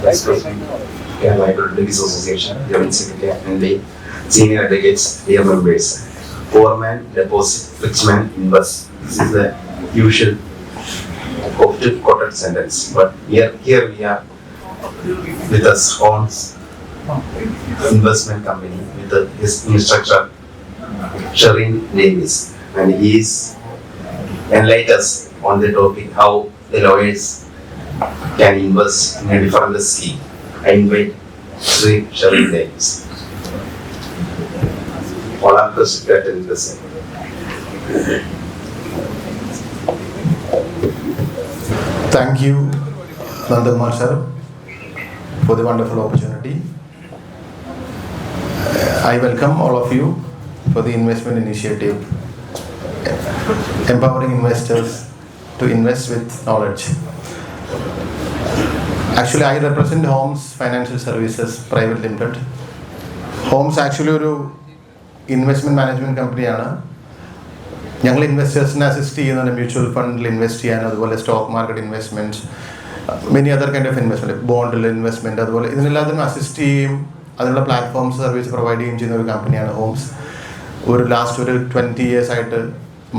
Vice President, Kerala Liabilities Association, Joint Secretary, and the senior delegates, dear members. Poor man deposit, rich man invest. This is the usual often quoted sentence. But here we are with us Holmes Investment Company with his instructor Sherin Davis, and he is enlighten us on the topic how the lawyers can invest in a different scheme. I invite Sri Sherin Davis. All are present in the same. Thank you, Nandakumar sir, for the wonderful opportunity. I welcome all of you for the investment initiative, empowering investors to invest with knowledge. Actually, I represent Holmes Financial Services Private Limited. Holmes actually ഒരു investment management കമ്പനിയാണ്. ഞങ്ങൾ ഇൻവെസ്റ്റേഴ്സിനെ assist ചെയ്യുന്നുണ്ട് mutual ഫണ്ടിൽ invest ചെയ്യാൻ, അതുപോലെ stock market investments, many other kind of investment, ബോണ്ടിൽ investment, അതുപോലെ ഇതിനെല്ലാത്തിനും അസിസ്റ്റ് ചെയ്യും, അതിനുള്ള പ്ലാറ്റ്ഫോം സർവീസ് പ്രൊവൈഡ് ചെയ്യുകയും ചെയ്യുന്ന ഒരു കമ്പനിയാണ് ഹോംസ്. ലാസ്റ്റ് ഒരു 20 years ആയിട്ട്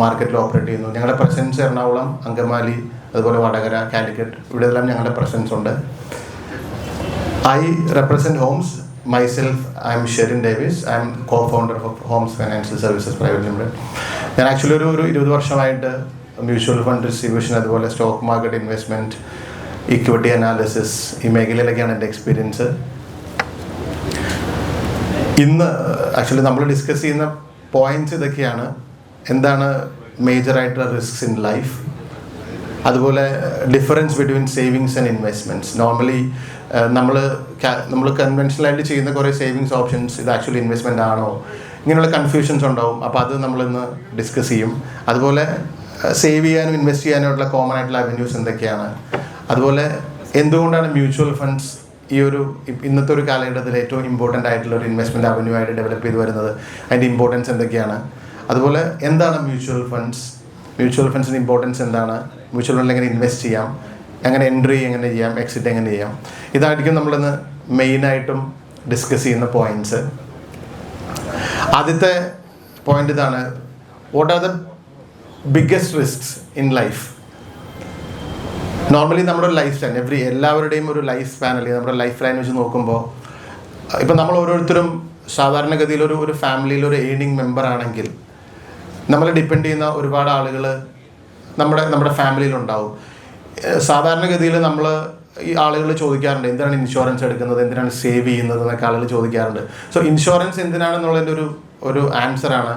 മാർക്കറ്റിൽ ഓപ്പറേറ്റ് ചെയ്യുന്നു. ഞങ്ങളുടെ പ്രസൻസ് എറണാകുളം, അങ്കമാലി, അതുപോലെ വടകര, കാലിക്കറ്റ്, ഇവിടെയെല്ലാം ഞങ്ങളുടെ പ്രസൻസ് ഉണ്ട്. I represent Homes. Myself, I'm Sherin Davis. I'm co-founder of Homes financial services private limited. ഞാൻ ആക്ച്വലി ഒരു 20 വർഷമായിട്ട് മ്യൂച്വൽ ഫണ്ട് ഡിസ്ട്രിബ്യൂഷൻ, അതുപോലെ stock market investment, equity analysis, ഈ മേഖലയിലൊക്കെയാണ് എൻ്റെ എക്സ്പീരിയൻസ്. ഇന്ന് ആക്ച്വലി നമ്മൾ ഡിസ്കസ് ചെയ്യുന്ന പോയിൻറ്റ്സ് ഇതൊക്കെയാണ്. എന്താണ് മേജറായിട്ടുള്ള റിസ്ക്സ് ഇൻ ലൈഫ്, അതുപോലെ difference between savings and investments. Normally നമ്മൾ കൺവെൻഷനലായിട്ട് ചെയ്യുന്ന കുറേ സേവിങ്സ് ഓപ്ഷൻസ് ഇത് ആക്ച്വലി ഇൻവെസ്റ്റ്മെൻ്റ് ആണോ, ഇങ്ങനെയുള്ള കൺഫ്യൂഷൻസ് ഉണ്ടാവും. അപ്പോൾ അത് നമ്മളിന്ന് ഡിസ്കസ് ചെയ്യും. അതുപോലെ സേവ് ചെയ്യാനും ഇൻവെസ്റ്റ് ചെയ്യാനുള്ള കോമൺ ആയിട്ടുള്ള അവന്യൂസ് എന്തൊക്കെയാണ്, അതുപോലെ എന്തുകൊണ്ടാണ് മ്യൂച്വൽ ഫണ്ട്സ് ഈ ഇന്നത്തെ ഒരു കാലഘട്ടത്തിൽ ഏറ്റവും ഇമ്പോർട്ടൻ്റ് ആയിട്ടുള്ള ഒരു ഇൻവെസ്റ്റ്മെൻറ്റ് അവന്യൂ ആയിട്ട് ഡെവലപ്പ് ചെയ്ത് വരുന്നത്, അതിൻ്റെ ഇമ്പോർട്ടൻസ് എന്തൊക്കെയാണ്, അതുപോലെ എന്താണ് മ്യൂച്വൽ ഫണ്ട്സിൻ്റെ ഇമ്പോർട്ടൻസ് എന്താണ്, മ്യൂച്വൽ ഫണ്ടിൽ എങ്ങനെ ഇൻവെസ്റ്റ് ചെയ്യാം, എങ്ങനെ എൻട്രി എങ്ങനെ ചെയ്യാം, എക്സിറ്റ് എങ്ങനെ ചെയ്യാം, ഇതായിരിക്കും നമ്മളിന്ന് മെയിനായിട്ടും ഡിസ്കസ് ചെയ്യുന്ന പോയിൻറ്റ്സ്. ആദ്യത്തെ പോയിൻ്റ് ഇതാണ്: what are the biggest risks in life? Normally നമ്മുടെ ലൈഫ് സ്പാൻ, എല്ലാവരുടെയും ഒരു ലൈഫ് സ്പാൻ അല്ലെങ്കിൽ നമ്മുടെ ലൈഫ് ലൈൻ വെച്ച് നോക്കുമ്പോൾ, ഇപ്പം നമ്മൾ ഓരോരുത്തരും സാധാരണഗതിയിൽ ഒരു ഫാമിലിയിൽ ഒരു ഏണിംഗ് മെമ്പർ ആണെങ്കിൽ നമ്മളെ ഡിപ്പെൻഡ് ചെയ്യുന്ന ഒരുപാട് ആളുകൾ നമ്മുടെ ഫാമിലിയിലുണ്ടാവും. സാധാരണഗതിയിൽ ഈ ആളുകൾ ചോദിക്കാറുണ്ട്, എന്തിനാണ് ഇൻഷുറൻസ് എടുക്കുന്നത്, എന്തിനാണ് സേവ് ചെയ്യുന്നത് എന്നൊക്കെ ആളുകൾ ചോദിക്കാറുണ്ട്. സോ ഇൻഷുറൻസ് എന്തിനാണെന്നുള്ളതിൻ്റെ ഒരു ആൻസറാണ്,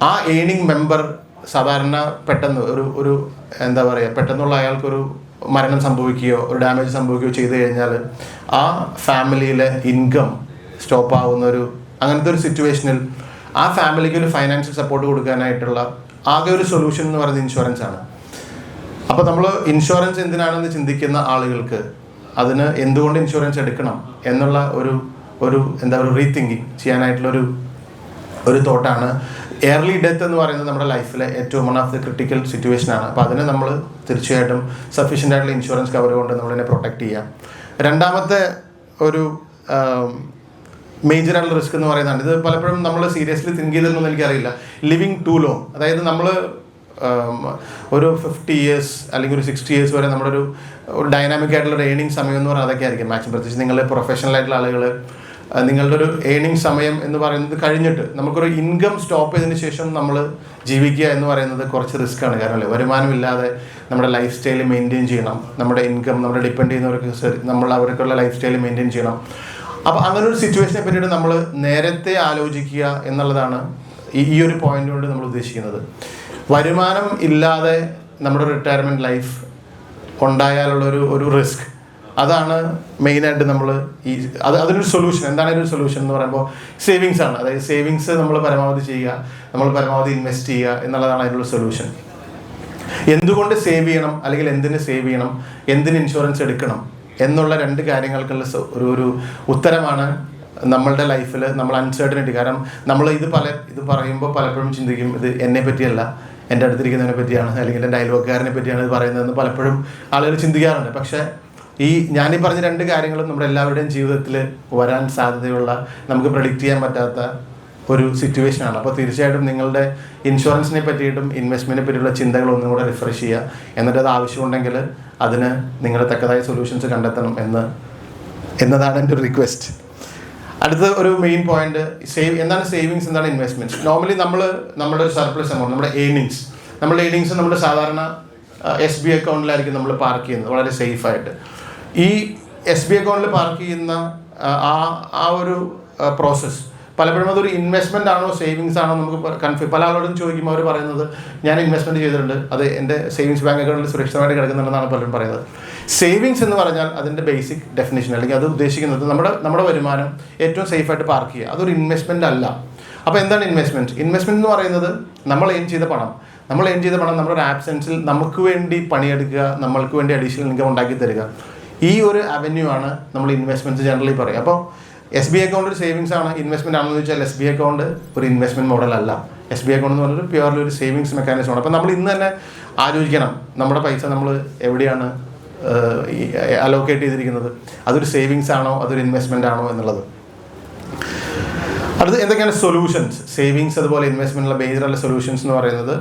ആ ഏണിംഗ് മെമ്പർ സാധാരണ പെട്ടെന്ന് എന്താ പറയുക, പെട്ടെന്നുള്ള അയാൾക്കൊരു മരണം സംഭവിക്കുകയോ ഒരു ഡാമേജ് സംഭവിക്കുകയോ ചെയ്തു കഴിഞ്ഞാൽ ആ ഫാമിലിയിലെ ഇൻകം സ്റ്റോപ്പ് ആവുന്ന അങ്ങനത്തെ ഒരു സിറ്റുവേഷനിൽ ആ ഫാമിലിക്ക് ഒരു ഫൈനാൻഷ്യൽ സപ്പോർട്ട് കൊടുക്കാനായിട്ടുള്ള ആകെ ഒരു സൊല്യൂഷൻ എന്ന് പറയുന്നത് ഇൻഷുറൻസ് ആണ്. അപ്പോൾ നമ്മൾ ഇൻഷുറൻസ് എന്തിനാണെന്ന് ചിന്തിക്കുന്ന ആളുകൾക്ക് അതിന് എന്തുകൊണ്ട് ഇൻഷുറൻസ് എടുക്കണം എന്നുള്ള ഒരു റീതിങ്കിങ് ചെയ്യാനായിട്ടുള്ള ഒരു തോട്ടാണ്. എയർലി ഡെത്ത് എന്ന് പറയുന്നത് നമ്മുടെ ലൈഫിലെ ഏറ്റവും വൺ ഓഫ് ദി ക്രിട്ടിക്കൽ സിറ്റുവേഷനാണ്. അപ്പോൾ അതിനെ നമ്മൾ തീർച്ചയായിട്ടും സഫീഷ്യൻ്റ് ആയിട്ടുള്ള ഇൻഷുറൻസ് കവർ കൊണ്ട് നമ്മളതിനെ പ്രൊട്ടക്റ്റ് ചെയ്യാം. രണ്ടാമത്തെ ഒരു മേജറായിട്ടുള്ള റിസ്ക് എന്ന് പറയുന്നതാണ്, ഇത് പലപ്പോഴും നമ്മൾ സീരിയസ്ലി തിങ്ക് ചെയ്തിരുന്നൊന്നും എനിക്കറിയില്ല, ലിവിങ് ടു ലോങ്. അതായത് നമ്മൾ ഒരു 50 years അല്ലെങ്കിൽ ഒരു 60 years വരെ നമ്മുടെ ഒരു ഡൈനാമിക് ആയിട്ടുള്ള ഒരു ഏണിംഗ് സമയം എന്ന് പറഞ്ഞാൽ അതൊക്കെ ആയിരിക്കും മാക്സിമം. പ്രത്യേകിച്ച് നിങ്ങൾ പ്രൊഫഷണൽ ആയിട്ടുള്ള ആളുകൾ, നിങ്ങളുടെ ഒരു ഏണിംഗ് സമയം എന്ന് പറയുന്നത് കഴിഞ്ഞിട്ട് നമുക്കൊരു ഇൻകം സ്റ്റോപ്പ് ചെയ്തതിന് ശേഷം നമ്മൾ ജീവിക്കുക എന്ന് പറയുന്നത് കുറച്ച് റിസ്ക്കാണ്. കാരണം വരുമാനമില്ലാതെ നമ്മുടെ ലൈഫ് സ്റ്റൈൽ മെയിൻറ്റെയിൻ ചെയ്യണം, നമ്മുടെ ഇൻകം നമ്മുടെ ഡിപ്പെൻഡ് ചെയ്യുന്നവർക്ക് അവർക്കുള്ള ലൈഫ് സ്റ്റൈൽ മെയിൻറ്റെയിൻ ചെയ്യണം. അപ്പോൾ അങ്ങനെ ഒരു സിറ്റുവേഷനെ പറ്റിയിട്ട് നമ്മൾ നേരത്തെ ആലോചിക്കുക എന്നുള്ളതാണ് ഈ ഒരു പോയിന്റ് കൊണ്ട് നമ്മൾ ഉദ്ദേശിക്കുന്നത്. വരുമാനം ഇല്ലാതെ നമ്മുടെ റിട്ടയർമെൻറ്റ് ലൈഫ് ഉണ്ടായാലുള്ള ഒരു റിസ്ക്, അതാണ് മെയിനായിട്ട് നമ്മൾ അതിനൊരു സൊല്യൂഷൻ. എന്താണ് ഒരു സൊല്യൂഷൻ എന്ന് പറയുമ്പോൾ സേവിങ്സ് ആണ്. അതായത് സേവിങ്സ് നമ്മൾ പരമാവധി ചെയ്യുക, നമ്മൾ പരമാവധി ഇൻവെസ്റ്റ് ചെയ്യുക എന്നുള്ളതാണ് അതിനുള്ള സൊല്യൂഷൻ. എന്തുകൊണ്ട് സേവ് ചെയ്യണം, അല്ലെങ്കിൽ എന്തിന് സേവ് ചെയ്യണം, എന്തിന് ഇൻഷുറൻസ് എടുക്കണം എന്നുള്ള രണ്ട് കാര്യങ്ങൾക്കുള്ള ഒരു ഉത്തരമാണ് നമ്മളുടെ ലൈഫിൽ നമ്മൾ അൺസർട്ടനിറ്റി. കാരണം നമ്മൾ ഇത് പറയുമ്പോൾ പലപ്പോഴും ചിന്തിക്കും, ഇത് എന്നെ പറ്റിയല്ല, എൻ്റെ അടുത്തിരിക്കുന്നതിനെ പറ്റിയാണ്, അല്ലെങ്കിൽ എൻ്റെ അയൽവക്കാരനെ പറ്റിയാണ് ഇത് പറയുന്നതെന്ന് പലപ്പോഴും ആളുകൾ ചിന്തിക്കാറുണ്ട്. പക്ഷേ ഞാനീ പറഞ്ഞ രണ്ട് കാര്യങ്ങളും നമ്മുടെ എല്ലാവരുടെയും ജീവിതത്തിൽ വരാൻ സാധ്യതയുള്ള, നമുക്ക് പ്രെഡിക്റ്റ് ചെയ്യാൻ പറ്റാത്ത ഒരു സിറ്റുവേഷനാണ്. അപ്പോൾ തീർച്ചയായിട്ടും നിങ്ങളുടെ ഇൻഷുറൻസിനെ പറ്റിയിട്ടും ഇൻവെസ്റ്റ്മെൻറ്റിനെ പറ്റിയുള്ള ചിന്തകൾ ഒന്നും കൂടെ റിഫ്രഷ് ചെയ്യുക. എന്നിട്ട് അത് ആവശ്യമുണ്ടെങ്കിൽ അതിന് നിങ്ങൾ തക്കതായ സൊല്യൂഷൻസ് കണ്ടെത്തണം എന്നതാണ് എൻ്റെ ഒരു റിക്വസ്റ്റ്. അടുത്ത ഒരു മെയിൻ പോയിന്റ്, എന്താണ് സേവിങ്സ്, എന്താണ് ഇൻവെസ്റ്റ്മെൻറ്റ്സ്. നോർമലി നമ്മുടെ ഒരു സർപ്ലസ് എമൗണ്ട്, നമ്മുടെ ഏർണിങ്സ് നമ്മുടെ സാധാരണ SBI അക്കൗണ്ടിലായിരിക്കും നമ്മൾ പാർക്ക് ചെയ്യുന്നത് വളരെ സേഫായിട്ട്. ഈ SBI അക്കൗണ്ടിൽ പാർക്ക് ചെയ്യുന്ന ആ ഒരു പ്രോസസ്സ് പലപ്പോഴും അതൊരു ഇൻവെസ്റ്റ്മെൻ്റ് ആണോ സേവിങ്സ് ആണോ നമുക്ക് പല ആളോടും ചോദിക്കുമ്പോൾ അവർ പറയുന്നത് ഞാൻ ഇൻവെസ്റ്റ്മെൻറ്റ് ചെയ്തിട്ടുണ്ട്, അത് എൻ്റെ സേവിങ്സ് ബാങ്ക് അക്കൗണ്ടിൽ സുരക്ഷിതമായിട്ട് കിടക്കുന്നുണ്ടെന്നാണ് പലരും പറയുന്നത്. സേവിങ്സ് എന്ന് പറഞ്ഞാൽ അതിൻ്റെ ബേസിക് ഡെഫിനേഷൻ, അല്ലെങ്കിൽ അത് ഉദ്ദേശിക്കുന്നത് നമ്മുടെ വരുമാനം ഏറ്റവും സേഫായിട്ട് പാർക്ക് ചെയ്യുക, അതൊരു ഇൻവെസ്റ്റ്മെൻ്റ് അല്ല. അപ്പോൾ എന്താണ് ഇൻവെസ്റ്റ്മെൻറ്റ് എന്ന് പറയുന്നത്? നമ്മൾ ഏൺ ചെയ്ത പണം നമ്മുടെ ഒരു ആബ്സെൻസിൽ നമുക്ക് വേണ്ടി പണിയെടുക്കുക, നമ്മൾക്ക് വേണ്ടി അഡീഷണൽ ഇൻകം ഉണ്ടാക്കി തരിക. ഈ ഒരു അവന്യൂ ആണ് നമ്മൾ ഇൻവെസ്റ്റ്മെൻറ്റ്സ് ജനറലി പറയുക. അപ്പോൾ SBI അക്കൗണ്ട് ഒരു സേവിങ്സ് ആണ്, ഇൻവെസ്റ്റ്മെൻ്റ് ആണെന്ന് ചോദിച്ചാൽ SBI അക്കൗണ്ട് ഒരു ഇൻവെസ്റ്റ്മെൻറ്റ് മോഡൽ അല്ല. SBI അക്കൗണ്ട് എന്ന് പറഞ്ഞൊരു പ്യുവർലി ഒരു സേവിങ്സ് മെക്കാനിസമാണ്. അപ്പോൾ നമ്മൾ ഇന്ന് തന്നെ ആലോചിക്കണം നമ്മുടെ പൈസ നമ്മൾ എവിടെയാണ് അലോക്കേറ്റ് ചെയ്തിരിക്കുന്നത്, അതൊരു സേവിങ്സ് ആണോ അതൊരു ഇൻവെസ്റ്റ്മെൻ്റ് ആണോ എന്നുള്ളത്. അടുത്ത് എന്തൊക്കെയാണ് സൊല്യൂഷൻസ്, സേവിങ്സ് അതുപോലെ ഇൻവെസ്റ്റ്മെൻറ്റിലുള്ള ബേസിലുള്ള സൊല്യൂഷൻസ് എന്ന് പറയുന്നത്.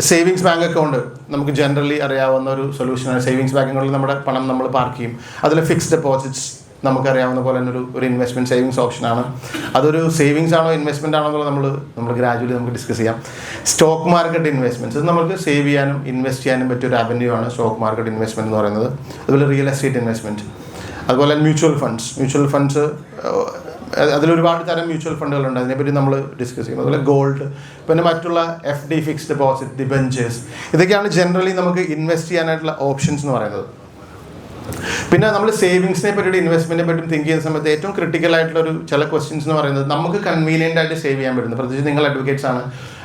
സേവിങ്സ് ബാങ്ക് അക്കൗണ്ട് നമുക്ക് ജനറലി അറിയാവുന്ന ഒരു സൊല്യൂഷനാണ്. സേവിങ്സ് ബാങ്ക് അക്കൗണ്ടിൽ നമ്മുടെ പണം നമ്മൾ പാർക്ക് ചെയ്യും. അതിൽ ഫിക്സ്ഡ് ഡെപ്പോസിറ്റ്സ് നമുക്കറിയാവുന്ന പോലെ തന്നെ ഒരു ഇൻവെസ്റ്റ്മെൻറ്റ് സേവിങ്സ് ഓപ്ഷനാണ്. അതൊരു സേവിങ്സ് ആണോ ഇൻവെസ്റ്റ്മെൻ്റ് ആണോ എന്നുള്ളത് നമ്മൾ ഗ്രാജുവലി നമുക്ക് ഡിസ്കസ് ചെയ്യാം. സ്റ്റോക്ക് മാർക്കറ്റ് ഇൻവെസ്റ്റ്മെൻറ്റ്സ്, ഇത് നമുക്ക് സേവ് ചെയ്യാനും ഇൻവെസ്റ്റ് ചെയ്യാനും പറ്റിയ ഒരു അവന്യൂ ആണ് സ്റ്റോക്ക് മാർക്കറ്റ് ഇൻവെസ്റ്റ്മെൻറ്റ് എന്ന് പറയുന്നത്. അതുപോലെ റിയൽ എസ്റ്റേറ്റ് ഇൻവെസ്റ്റ്മെൻറ്റ്, അതുപോലെ മ്യൂച്വൽ ഫണ്ട്സ് അതിലൊരുപാട് തരം മ്യൂച്വൽ ഫണ്ടുകളുണ്ട്, അതിനെപ്പറ്റി നമ്മൾ ഡിസ്കസ് ചെയ്യും. അതുപോലെ ഗോൾഡ്, പിന്നെ മറ്റുള്ള FD ഫിക്സ്ഡ് ഡെപ്പോസിറ്റ്, ഡിബെഞ്ചേഴ്സ്, ഇതൊക്കെയാണ് ജനറലി നമുക്ക് ഇൻവെസ്റ്റ് ചെയ്യാനായിട്ടുള്ള ഓപ്ഷൻസ് എന്ന് പറയുന്നത്. പിന്നെ നമ്മൾ സേവിങ്സിനെ പറ്റിയിട്ട് ഇൻവെസ്റ്റ്മെൻറ്റിനെ പറ്റി തിങ്ക് ചെയ്യുന്ന സമയത്ത് ഏറ്റവും ക്രിട്ടിക്കൽ ആയിട്ടുള്ള ചില ക്വസ്റ്റ്യൻസ് എന്ന് പറയുന്നത് നമുക്ക് കൺവീനിയൻ്റ് ആയിട്ട് സേവ് ചെയ്യാൻ പറ്റുന്നത്, പ്രത്യേകിച്ച് നിങ്ങൾ അഡ്വക്കേറ്റ്സ് ആണ്.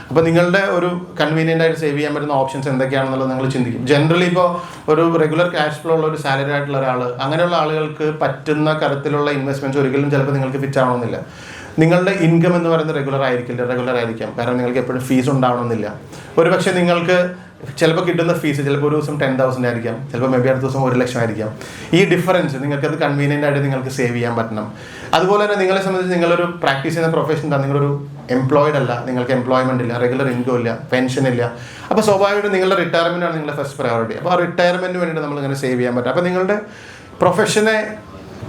അപ്പോൾ നിങ്ങളുടെ ഒരു കൺവീനിയൻ്റ് ആയിട്ട് സേവ് ചെയ്യാൻ പറ്റുന്ന ഓപ്ഷൻസ് എന്തൊക്കെയാണെന്നുള്ളത് നിങ്ങൾ ചിന്തിക്കും. ജനറലി ഇപ്പോൾ ഒരു റെഗുലർ ക്യാഷ് ഫ്ലോ ഉള്ള ഒരു സാലറി ആയിട്ടുള്ള ഒരാൾ, അങ്ങനെയുള്ള ആളുകൾക്ക് പറ്റുന്ന തരത്തിലുള്ള ഇൻവെസ്റ്റ്മെൻറ്റ്സ് ഒരിക്കലും ചിലപ്പോൾ നിങ്ങൾക്ക് ഫിറ്റ് ആവണമെന്നില്ല. നിങ്ങളുടെ ഇൻകം എന്ന് പറയുന്നത് റെഗുലർ ആയിരിക്കാം, കാരണം നിങ്ങൾക്ക് എപ്പോഴും ഫീസ് ഉണ്ടാവണമെന്നില്ല. ഒരു പക്ഷേ നിങ്ങൾക്ക് ചിലപ്പോൾ കിട്ടുന്ന ഫീസ് ചിലപ്പോൾ ഒരു ദിവസം 10,000 ആയിരിക്കാം, ചിലപ്പോൾ മേ ബി അടുത്ത ദിവസം 1,00,000 ആയിരിക്കാം. ഈ ഡിഫറൻസ് നിങ്ങൾക്കത് കൺവീനിയൻ്റ് ആയിട്ട് നിങ്ങൾക്ക് സേവ് ചെയ്യാൻ പറ്റണം. അതുപോലെ തന്നെ നിങ്ങളെ സംബന്ധിച്ച് നിങ്ങളൊരു പ്രാക്ടീസ് ചെയ്യുന്ന പ്രൊഫഷൻ എന്താണ്, നിങ്ങളൊരു എംപ്ലോയിഡ് അല്ല, നിങ്ങൾക്ക് എംപ്ലോയ്മെൻ്റ് ഇല്ല, റെഗുലർ ഇൻകം ഇല്ല, പെൻഷൻ ഇല്ല. അപ്പോൾ സ്വാഭാവികമായിട്ടും നിങ്ങളുടെ റിട്ടയർമെൻ്റ് ആണ് നിങ്ങളുടെ ഫസ്റ്റ് പ്രയോറിറ്റി. അപ്പോൾ ആ റിട്ടയർമെൻറ്റിന് വേണ്ടിയിട്ട് നമ്മളിങ്ങനെ സേവ് ചെയ്യാൻ പറ്റും. അപ്പോൾ നിങ്ങളുടെ പ്രൊഫഷനെ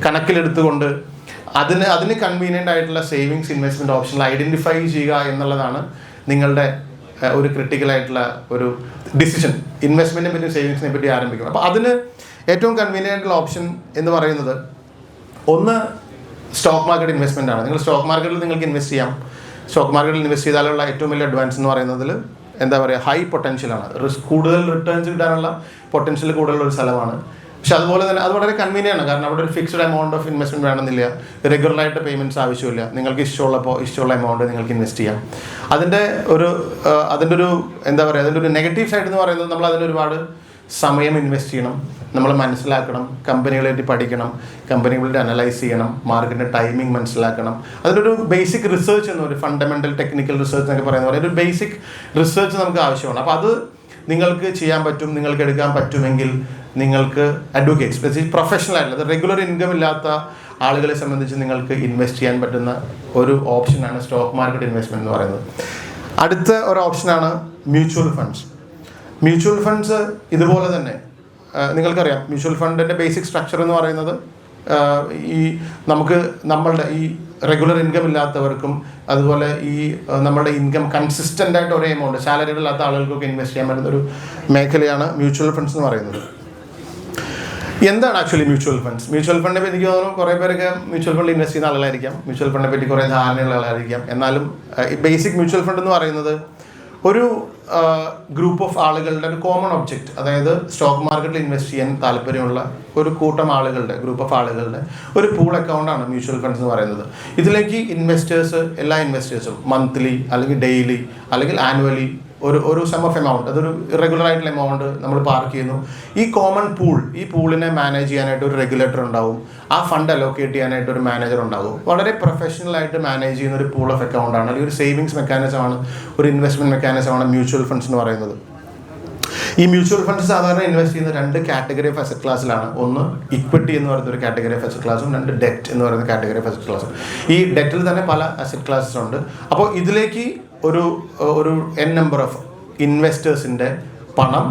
കണക്കിലെടുത്തുകൊണ്ട് അതിന് കൺവീനിയൻ്റ് ആയിട്ടുള്ള സേവിങ്സ് ഇൻവെസ്റ്റ്മെൻറ്റ് ഓപ്ഷനിൽ ഐഡൻറ്റിഫൈ ചെയ്യുക എന്നുള്ളതാണ് നിങ്ങളുടെ ഒരു ക്രിട്ടിക്കലായിട്ടുള്ള ഒരു ഡിസിഷൻ. ഇൻവെസ്റ്റ്മെൻറ്റിനെ പറ്റി സേവിങ്സിനെ പറ്റി ആരംഭിക്കും. അപ്പോൾ അതിന് ഏറ്റവും കൺവീനിയൻ്റ് ആയിട്ടുള്ള ഓപ്ഷൻ എന്ന് പറയുന്നത് ഒന്ന് സ്റ്റോക്ക് മാർക്കറ്റ് ഇൻവെസ്റ്റ്മെൻ്റ് ആണ്. നിങ്ങൾ സ്റ്റോക്ക് മാർക്കറ്റിൽ നിങ്ങൾക്ക് ഇൻവെസ്റ്റ് ചെയ്യാം. സ്റ്റോക്ക് മാർക്കറ്റിൽ ഇൻവെസ്റ്റ് ചെയ്താലുള്ള ഏറ്റവും വലിയ അഡ്വാൻസ് എന്ന് പറയുന്നതിൽ എന്താ പറയുക, ഹൈ പൊട്ടൻഷ്യലാണ്, കൂടുതൽ റിട്ടേൺസ് കിട്ടാനുള്ള പൊട്ടൻഷ്യൽ കൂടുതലുള്ള ഒരു സ്ഥലമാണ്. പക്ഷെ അതുപോലെ തന്നെ അത് വളരെ കൺവീനിയൻ്റ് ആണ്, കാരണം അവിടെ ഒരു ഫിക്സ്ഡ് എമൗണ്ട് ഓഫ് ഇൻവെസ്റ്റ്മെൻറ്റ് വേണമെന്നില്ല, റെഗുലറായിട്ട് പേയ്മെൻറ്റ്സ് ആവശ്യമില്ല. നിങ്ങൾക്ക് ഇഷ്ടമുള്ള എമൗണ്ട് നിങ്ങൾക്ക് ഇൻവെസ്റ്റ് ചെയ്യാം. അതിൻ്റെ ഒരു എന്താ പറയുക, അതിൻ്റെ ഒരു നെഗറ്റീവ് സൈഡ് എന്ന് പറയുന്നത് നമ്മൾ അതിലൊരുപാട് സമയം ഇൻവെസ്റ്റ് ചെയ്യണം, നമ്മൾ മനസ്സിലാക്കണം, കമ്പനികളെ പറ്റി പഠിക്കണം, കമ്പനികളുടെ അനലൈസ് ചെയ്യണം, മാർക്കറ്റിൻ്റെ ടൈമിംഗ് മനസ്സിലാക്കണം. അതിലൊരു ബേസിക് റിസർച്ച് ഒരു ഫണ്ടമെൻ്റൽ ടെക്നിക്കൽ റിസർച്ച് എന്നൊക്കെ പറയുന്ന പോലെ ഒരു ബേസിക് റിസർച്ച് നമുക്ക് ആവശ്യമാണ്. അപ്പോൾ അത് നിങ്ങൾക്ക് ചെയ്യാൻ പറ്റും, നിങ്ങൾക്ക് എടുക്കാൻ പറ്റുമെങ്കിൽ നിങ്ങൾക്ക് അഡ്വക്കേറ്റ്സ്, പ്രത്യേകിച്ച് പ്രൊഫഷണൽ ആയിട്ടുള്ള റെഗുലർ ഇൻകം ഇല്ലാത്ത ആളുകളെ സംബന്ധിച്ച് നിങ്ങൾക്ക് ഇൻവെസ്റ്റ് ചെയ്യാൻ പറ്റുന്ന ഒരു ഓപ്ഷനാണ് സ്റ്റോക്ക് മാർക്കറ്റ് ഇൻവെസ്റ്റ്മെൻറ്റ് എന്ന് പറയുന്നത്. അടുത്ത ഒരു ഓപ്ഷനാണ് മ്യൂച്വൽ ഫണ്ട്സ്. ഇതുപോലെ തന്നെ നിങ്ങൾക്കറിയാം മ്യൂച്വൽ ഫണ്ടിൻ്റെ ബേസിക് സ്ട്രക്ചർ എന്ന് പറയുന്നത് നമ്മളുടെ ഈ റെഗുലർ ഇൻകം ഇല്ലാത്തവർക്കും അതുപോലെ നമ്മളുടെ ഇൻകം കൺസിസ്റ്റൻ്റ് ആയിട്ട് ഒരേ എമൗണ്ട് സാലറികൾ ഇല്ലാത്ത ആളുകൾക്കൊക്കെ ഇൻവെസ്റ്റ് ചെയ്യാൻ പറ്റുന്ന ഒരു മേഖലയാണ് മ്യൂച്വൽ ഫണ്ട്സ് എന്ന് പറയുന്നത്. എന്താണ് ആക്ച്വലി മ്യൂച്വൽ ഫണ്ടിനെ പറ്റി എനിക്ക് തോന്നുന്നു കുറേ പേരൊക്കെ മ്യൂച്വൽ ഫണ്ടിൽ ഇൻവെസ്റ്റ് ചെയ്യുന്ന ആളുകളായിരിക്കാം, മ്യൂച്വൽ ഫണ്ടിനെ പറ്റി കുറേ ധാരണയുള്ള ആളായിരിക്കാം. എന്നാലും ബേസിക് മ്യൂച്വൽ ഫണ്ട് എന്ന് പറയുന്നത് ഒരു ഗ്രൂപ്പ് ഓഫ് ആളുകളുടെ ഒരു കോമൺ ഒബ്ജക്റ്റ്, അതായത് സ്റ്റോക്ക് മാർക്കറ്റിൽ ഇൻവെസ്റ്റ് ചെയ്യാൻ താല്പര്യമുള്ള ഒരു കൂട്ടം ആളുകളുടെ ഗ്രൂപ്പ് ഓഫ് ആളുകളുടെ ഒരു പൂൾ അക്കൗണ്ടാണ് മ്യൂച്വൽ ഫണ്ട്സ് എന്ന് പറയുന്നത്. ഇതിലേക്ക് എല്ലാ ഇൻവെസ്റ്റേഴ്സും മന്ത്ലി അല്ലെങ്കിൽ ഡെയിലി അല്ലെങ്കിൽ ആനുവലി ഒരു സം ഓഫ് എമൗണ്ട്, അതൊരു ഇറഗുലർ ആയിട്ടുള്ള എമൗണ്ട് നമ്മൾ പാർക്ക് ചെയ്യുന്നു. ഈ കോമൺ ഈ പൂളിനെ മാനേജ് ചെയ്യാനായിട്ട് ഒരു റെഗുലേറ്റർ ഉണ്ടാവും, ആ ഫണ്ട് അലോക്കേറ്റ് ചെയ്യാനായിട്ട് ഒരു മാനേജർ ഉണ്ടാവും. വളരെ പ്രൊഫഷണലായിട്ട് മാനേജ് ചെയ്യുന്ന ഒരു പൂൾ ഓഫ് അക്കൗണ്ടാണ്, അല്ലെങ്കിൽ ഒരു സേവിങ്സ് മെക്കാനിസമാണ്, ഒരു ഇൻവെസ്റ്റ്മെൻറ്റ് മെക്കാനിസമാണ് മ്യൂച്വൽ ഫണ്ട്സ് എന്ന് പറയുന്നത്. ഈ മ്യൂച്വൽ ഫണ്ട്സ് സാധാരണ ഇൻവെസ്റ്റ് ചെയ്യുന്ന 2 കാറ്റഗറി ഓഫ് അസറ്റ് ക്ലാസ്സിലാണ്. ഒന്ന് ഇക്വിറ്റി എന്ന് പറയുന്ന ഒരു കാറ്റഗറി ഓഫ് അസറ്റ് ക്ലാസ്സും, 2 ഡെറ്റ് എന്ന് പറയുന്ന കാറ്റഗറി ഓഫ് അസറ്റ് ക്ലാസ്സും. ഈ ഡെറ്റിൽ തന്നെ പല അസറ്റ് ക്ലാസ്സസ് ഉണ്ട്. അപ്പോൾ ഇതിലേക്ക് ഒരു എൻ നമ്പർ ഓഫ് ഇൻവെസ്റ്റേഴ്സിൻ്റെ പണം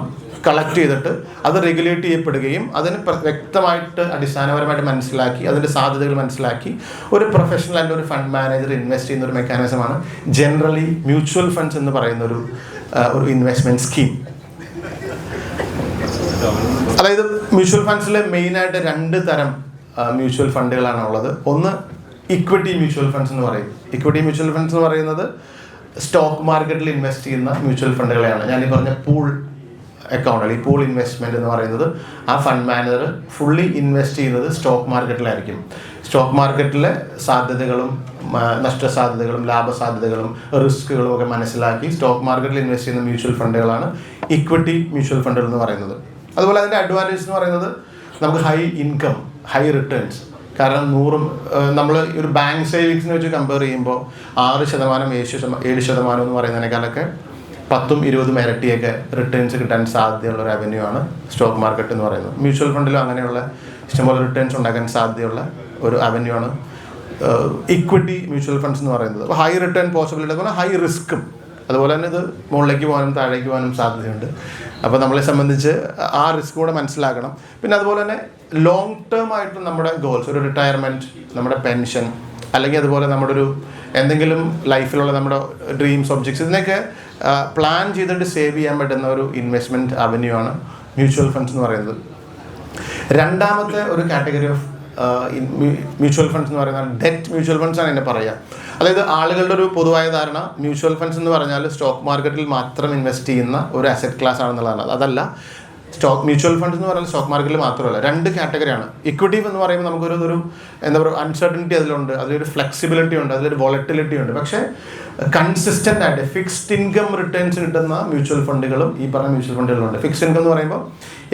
കളക്ട് ചെയ്തിട്ട് അത് റെഗുലേറ്റ് ചെയ്യപ്പെടുകയും അതിന് വ്യക്തമായിട്ട് അടിസ്ഥാനപരമായിട്ട് മനസ്സിലാക്കി അതിൻ്റെ സാധ്യതകൾ മനസ്സിലാക്കി ഒരു പ്രൊഫഷണൽ ആൻഡ് ഒരു ഫണ്ട് മാനേജർ ഇൻവെസ്റ്റ് ചെയ്യുന്ന ഒരു മെക്കാനിസമാണ് ജനറലി മ്യൂച്വൽ ഫണ്ട്സ് എന്ന് പറയുന്ന ഒരു ഇൻവെസ്റ്റ്മെൻറ്റ് സ്കീം. അതായത് മ്യൂച്വൽ ഫണ്ട്സിൽ മെയിനായിട്ട് 2 തരം മ്യൂച്വൽ ഫണ്ടുകളാണ് ഉള്ളത്. ഒന്ന് ഇക്വിറ്റി മ്യൂച്വൽ ഫണ്ട്സ് എന്ന് പറയും. ഇക്വിറ്റി മ്യൂച്വൽ ഫണ്ട്സ് എന്ന് പറയുന്നത് സ്റ്റോക്ക് മാർക്കറ്റിൽ ഇൻവെസ്റ്റ് ചെയ്യുന്ന മ്യൂച്വൽ ഫണ്ടുകളെയാണ്. ഞാൻ ഈ പറഞ്ഞ പൂൾ അക്കൗണ്ട്, ഈ പൂൾ ഇൻവെസ്റ്റ്മെൻറ്റ് എന്ന് പറയുന്നത് ആ ഫണ്ട് മാനേജർ ഫുള്ളി ഇൻവെസ്റ്റ് ചെയ്യുന്നത് സ്റ്റോക്ക് മാർക്കറ്റിലായിരിക്കും. സ്റ്റോക്ക് മാർക്കറ്റിലെ സാധ്യതകളും നഷ്ടസാധ്യതകളും ലാഭസാധ്യതകളും റിസ്കുകളും ഒക്കെ മനസ്സിലാക്കി സ്റ്റോക്ക് മാർക്കറ്റിൽ ഇൻവെസ്റ്റ് ചെയ്യുന്ന മ്യൂച്വൽ ഫണ്ടുകളാണ് ഇക്വിറ്റി മ്യൂച്വൽ ഫണ്ടുകൾ എന്ന് പറയുന്നത്. അതുപോലെ അതിൻ്റെ അഡ്വാൻറ്റേജ് എന്ന് പറയുന്നത് നമുക്ക് ഹൈ ഇൻകം, ഹൈ റിട്ടേൺസ്. കാരണം നമ്മൾ ഒരു ബാങ്ക് സേവിങ്സിനെ വെച്ച് കമ്പയർ ചെയ്യുമ്പോൾ 6%, 7% എന്ന് പറയുന്നതിനേക്കാളൊക്കെ 10-20 ഇരട്ടിയൊക്കെ റിട്ടേൺസ് കിട്ടാൻ സാധ്യതയുള്ള ഒരു അവന്യൂ ആണ് സ്റ്റോക്ക് മാർക്കറ്റ് എന്ന് പറയുന്നത്. മ്യൂച്വൽ ഫണ്ടിലും അങ്ങനെയുള്ള ഇഷ്ടംപോലെ റിട്ടേൺസ് ഉണ്ടാക്കാൻ സാധ്യതയുള്ള ഒരു അവന്യൂ ആണ് ഇക്വിറ്റി മ്യൂച്വൽ ഫണ്ട്സ് എന്ന് പറയുന്നത്. അപ്പോൾ ഹൈ റിട്ടേൺ പോസിബിലിറ്റി, അതുപോലെ ഹൈ റിസ്ക്കും, അതുപോലെ തന്നെ ഇത് മുകളിലേക്ക് പോകാനും താഴേക്ക് പോകാനും സാധ്യതയുണ്ട്. അപ്പോൾ നമ്മളെ സംബന്ധിച്ച് ആ റിസ്ക് കൂടെ മനസ്സിലാക്കണം. പിന്നെ അതുപോലെ തന്നെ ലോങ് ടേം ആയിട്ട് നമ്മുടെ ഗോൾസ്, ഒരു റിട്ടയർമെൻറ്റ്, നമ്മുടെ പെൻഷൻ, അല്ലെങ്കിൽ അതുപോലെ നമ്മുടെ ഒരു എന്തെങ്കിലും ലൈഫിലുള്ള നമ്മുടെ ഡ്രീംസ്, ഒബ്ജക്ട്സ്, ഇതിനൊക്കെ പ്ലാൻ ചെയ്തിട്ട് സേവ് ചെയ്യാൻ പറ്റുന്ന ഒരു ഇൻവെസ്റ്റ്മെൻറ്റ് അവന്യൂ ആണ് മ്യൂച്വൽ ഫണ്ട്സ് എന്ന് പറയുന്നത്. രണ്ടാമത്തെ ഒരു കാറ്റഗറി ഓഫ് മ്യൂച്വൽ ഫണ്ട്സ് എന്ന് പറയുന്നത് ഡെറ്റ് മ്യൂച്വൽ ഫണ്ട്സ് ആണ് എന്നെ പറയുക. അതായത് ആളുകളുടെ ഒരു പൊതുവായ ധാരണ മ്യൂച്വൽ ഫണ്ട്സ് എന്ന് പറഞ്ഞാൽ സ്റ്റോക്ക് മാർക്കറ്റിൽ മാത്രം ഇൻവെസ്റ്റ് ചെയ്യുന്ന ഒരു അസറ്റ് ക്ലാസ് ആണെന്നുള്ളതാണ്. അതല്ല. മ്യൂച്വൽ ഫണ്ട്സ് എന്ന് പറഞ്ഞാൽ സ്റ്റോക്ക് മാർക്കറ്റിൽ മാത്രമല്ല, 2 കാറ്റഗറിയാണ്. ഇക്വിറ്റി എന്ന് പറയുമ്പോൾ നമുക്കൊരു എന്താ പറയുക, അൺസർട്ടനിറ്റി അതിലുണ്ട്, അതിലൊരു ഫ്ലെക്സിബിലിറ്റി ഉണ്ട്, അതിലൊരു വോളറ്റിലിറ്റി ഉണ്ട്. പക്ഷേ കൺസിസ്റ്റൻ്റ് ആയിട്ട് ഫിക്സ്ഡ് ഇൻകം റിട്ടേൺസ് കിട്ടുന്ന മ്യൂച്വൽ ഫണ്ടുകളും ഈ പറഞ്ഞ മ്യൂച്വൽ ഫണ്ടുകളുണ്ട്. ഫിക്സ്ഡ് ഇൻകം എന്ന് പറയുമ്പോൾ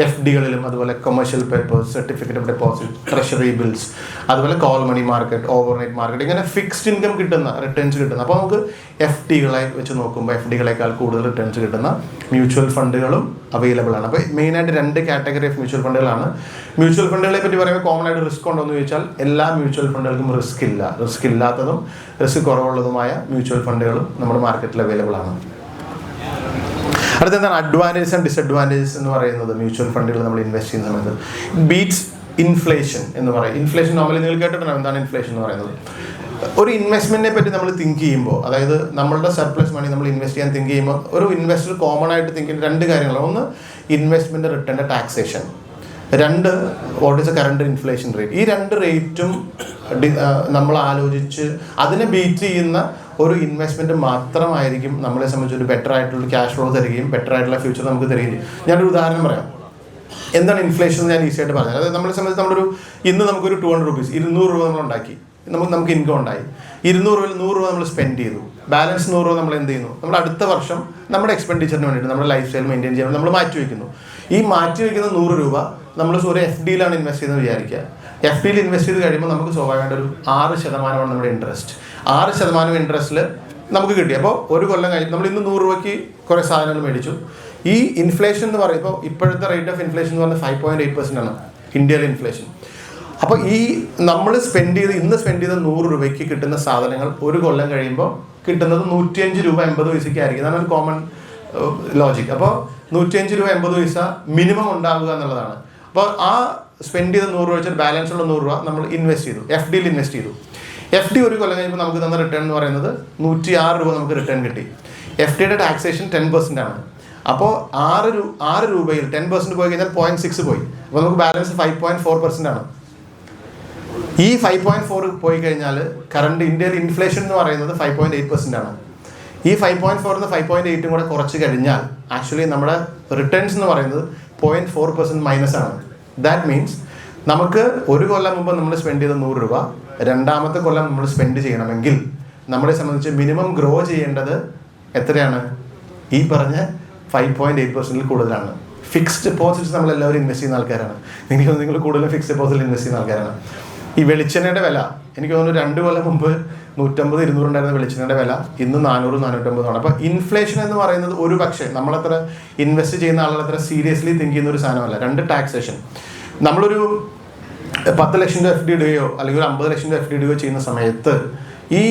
FDകളിലും, അതുപോലെ commercial papers, certificate of deposit, treasury bills, അതുപോലെ call money market, overnight market, ഇങ്ങനെ ഫിക്സ്ഡ് ഇൻകം കിട്ടുന്ന റിട്ടേൺസ് കിട്ടുന്ന. അപ്പോൾ നമുക്ക് FDകളെ വെച്ച് നോക്കുമ്പോൾ FDകളേക്കാൾ കൂടുതൽ റിട്ടേൺസ് കിട്ടുന്ന മ്യൂച്വൽ ഫണ്ടുകളും അവൈലബിൾ ആണ്. അപ്പോൾ മെയിനായിട്ട് 2 കാറ്റഗറി ഓഫ് മ്യൂച്വൽ ഫണ്ടുകളാണ്. മ്യൂച്വൽ ഫണ്ടുകളെ പറ്റി പറയുമ്പോൾ കോമൺ ആയിട്ട് റിസ്ക് ഉണ്ടോ എന്ന് ചോദിച്ചാൽ എല്ലാ മ്യൂച്വൽ ഫണ്ടുകൾക്കും റിസ്ക് ഇല്ല. റിസ്ക് ഇല്ലാത്തതും റിസ്ക് കുറവുള്ളതുമായ മ്യൂച്വൽ ഫണ്ടുകളും നമ്മുടെ മാർക്കറ്റിൽ അവൈലബിൾ ആണ്. അടുത്തെന്താണ് അഡ്വാൻറ്റേജസ് ആൻഡ് ഡിസഡ്വാൻറ്റേജസ് എന്ന് പറയുന്നത് മ്യൂച്വൽ ഫണ്ടുകൾ നമ്മൾ ഇൻവെസ്റ്റ് ചെയ്യുന്ന സമയത്ത് ബീറ്റ്സ് ഇൻഫ്ലേഷൻ എന്ന് പറയും. ഇൻഫ്ലേഷൻ നോർമലി നിങ്ങൾ കേട്ടിട്ടുണ്ടോ എന്താണ് ഇൻഫ്ലേഷൻ എന്ന് പറയുന്നത്? ഒരു ഇൻവെസ്റ്റ്മെൻറ്റിനെ പറ്റി നമ്മൾ തിങ്ക് ചെയ്യുമ്പോൾ, അതായത് നമ്മളുടെ സർപ്ലസ് മണി നമ്മൾ ഇൻവെസ്റ്റ് ചെയ്യാൻ തിങ്ക് ചെയ്യുമ്പോൾ ഒരു ഇൻവെസ്റ്റർ കോമൺ ആയിട്ട് തിങ്ക് ചെയ്യുന്ന 2 കാര്യങ്ങളാണ്. ഒന്ന് ഇൻവെസ്റ്റ്മെൻറ്റ് റിട്ടേണിൻ്റെ taxation, 2 what is a current inflation rate. ഈ 2 റേറ്റും നമ്മൾ ആലോചിച്ച് അതിനെ ബീറ്റ് ചെയ്യുന്ന ഒരു ഇൻവെസ്റ്റ്മെൻറ്റ് മാത്രമായിരിക്കും നമ്മളെ സംബന്ധിച്ച് ഒരു ബെറ്റർ ആയിട്ടുള്ള ക്യാഷ് ഫ്ലോ തരികയും ബെറ്റർ ആയിട്ടുള്ള ഫ്യൂച്ചർ നമുക്ക് തരികയും ചെയ്യും. ഞാനൊരു ഉദാഹരണം പറയാം. എന്താണ് ഇൻഫ്ലേഷൻ എന്ന് ഞാൻ ഈസി ആയിട്ട് പറഞ്ഞത്. അതായത് നമ്മളെ സംബന്ധിച്ച് ഇന്ന് നമുക്കൊരു 200 രൂപീസ്, 200 രൂപ നമ്മൾ ഉണ്ടാക്കി, നമുക്ക് ഇൻകം ഉണ്ടായി. 200 രൂപയിൽ 100 രൂപ നമ്മൾ സ്പെൻഡ് ചെയ്തു. ബാലൻസ് 100 രൂപ നമ്മൾ എന്ത് ചെയ്യുന്നു? നമ്മൾ അടുത്ത വർഷം നമ്മുടെ എക്സ്പെൻഡിച്ചറിന് വേണ്ടിയിട്ട്, നമ്മുടെ ലൈഫ് സ്റ്റൈൽ മെയിൻറ്റെയിൻ ചെയ്യാൻ നമ്മൾ മാറ്റി വയ്ക്കുന്നു. ഈ മാറ്റി വയ്ക്കുന്ന 100 രൂപ നമ്മൾ ഒരു FDയിലാണ് ഇൻവെസ്റ്റ് ചെയ്യുന്നത് വിചാരിക്കുക. FDയിൽ ഇൻവെസ്റ്റ് ചെയ്ത് കഴിയുമ്പോൾ നമുക്ക് സ്വാഭാവികമായിട്ട് ഒരു 6% നമ്മുടെ ഇൻട്രസ്റ്റ്. 6% ഇൻട്രസ്റ്റിൽ നമുക്ക് കിട്ടി. അപ്പോൾ ഒരു കൊല്ലം കഴിഞ്ഞ് നമ്മൾ ഇന്ന് 100 രൂപയ്ക്ക് കുറേ സാധനങ്ങൾ മേടിച്ചു. ഈ ഇൻഫ്ലേഷൻ എന്ന് പറയുമ്പോൾ ഇപ്പോഴത്തെ റേറ്റ് ഓഫ് ഇൻഫ്ലേഷൻ എന്ന് പറഞ്ഞാൽ 5.8% ആണ് ഇന്ത്യയിലെ ഇൻഫ്ലേഷൻ. അപ്പോൾ ഈ നമ്മൾ ഇന്ന് സ്പെൻഡ് ചെയ്ത 100 രൂപയ്ക്ക് കിട്ടുന്ന സാധനങ്ങൾ ഒരു കൊല്ലം കഴിയുമ്പോൾ കിട്ടുന്നത് 105 രൂപ 80 പൈസയ്ക്ക് ആയിരിക്കും. അതാണ് ഒരു കോമൺ ലോജിക്. അപ്പോൾ 105 രൂപ 80 പൈസ മിനിമം ഉണ്ടാവുക എന്നുള്ളതാണ്. അപ്പോൾ ആ സ്പെൻഡ് ചെയ്ത 100 രൂപ വെച്ചാൽ ബാലൻസ് ഉള്ള 100 രൂപ നമ്മൾ ഇൻവെസ്റ്റ് ചെയ്തു, FDയിൽ ഇൻവെസ്റ്റ് ചെയ്തു. FD ഒരു കൊല്ലം കഴിയുമ്പോൾ നമുക്ക് തന്ന റിട്ടേൺ എന്ന് പറയുന്നത് 106 രൂപ നമുക്ക് റിട്ടേൺ കിട്ടി. FDയുടെ ടാക്സേഷൻ 10% ആണ്. അപ്പോൾ 6 രൂപയിൽ 10% പോയി കഴിഞ്ഞാൽ 0.6 പോയി. അപ്പോൾ നമുക്ക് ബാലൻസ് 5.4% ആണ്. ഈ 5.4 പോയി കഴിഞ്ഞാൽ കറണ്ട് ഇന്ത്യയിൽ ഇൻഫ്ലേഷൻ എന്ന് പറയുന്നത് 5.8% ആണ്. ഈ 5.4 5.8 കൂടെ കുറച്ച് കഴിഞ്ഞാൽ ആക്ച്വലി നമ്മുടെ റിട്ടേൺസ് എന്ന് പറയുന്നത് 0.4% മൈനസ് ആണ്. ദാറ്റ് മീൻസ് നമുക്ക് ഒരു കൊല്ലം മുമ്പ് നമ്മൾ സ്പെൻഡ് ചെയ്ത 100 രൂപ രണ്ടാമത്തെ കൊല്ലം നമ്മൾ സ്പെൻഡ് ചെയ്യണമെങ്കിൽ നമ്മളെ സംബന്ധിച്ച് മിനിമം ഗ്രോ ചെയ്യേണ്ടത് എത്രയാണ്? ഈ പറഞ്ഞ 5.8% കൂടുതലാണ്. ഫിക്സ്ഡ് ഡെപ്പോസിറ്റ്സ് നമ്മളെല്ലാവരും ഇൻവെസ്റ്റ് ചെയ്യുന്ന ആൾക്കാരാണ്. നിങ്ങൾ കൂടുതലും ഫിക്സ്ഡ് ഡെപ്പോസിറ്റിൽ ഇൻവെസ്റ്റ് ചെയ്യുന്ന ആൾക്കാരാണ്. ഈ വെളിച്ചെണ്ണയുടെ വില എനിക്ക് തോന്നുന്നു 2 കൊല്ലം മുമ്പ് 150-200 ഉണ്ടായിരുന്ന വെളിച്ചെണ്ണയുടെ വില ഇന്ന് 400-450 ആണ്. അപ്പോൾ ഇൻഫ്ലേഷൻ എന്ന് പറയുന്നത് ഒരു പക്ഷേ നമ്മളത്ര ഇൻവെസ്റ്റ് ചെയ്യുന്ന ആളുകൾ അത്ര സീരിയസ്ലി തിങ്ക് ചെയ്യുന്ന ഒരു സാധനമല്ല. രണ്ട്, ടാക്സേഷൻ. നമ്മളൊരു 10 ലക്ഷം രൂപ FD ഇടുകയോ അല്ലെങ്കിൽ ഒരു 50 ലക്ഷം രൂപ FD ഇടുകയോ ചെയ്യുന്ന സമയത്ത് ഈ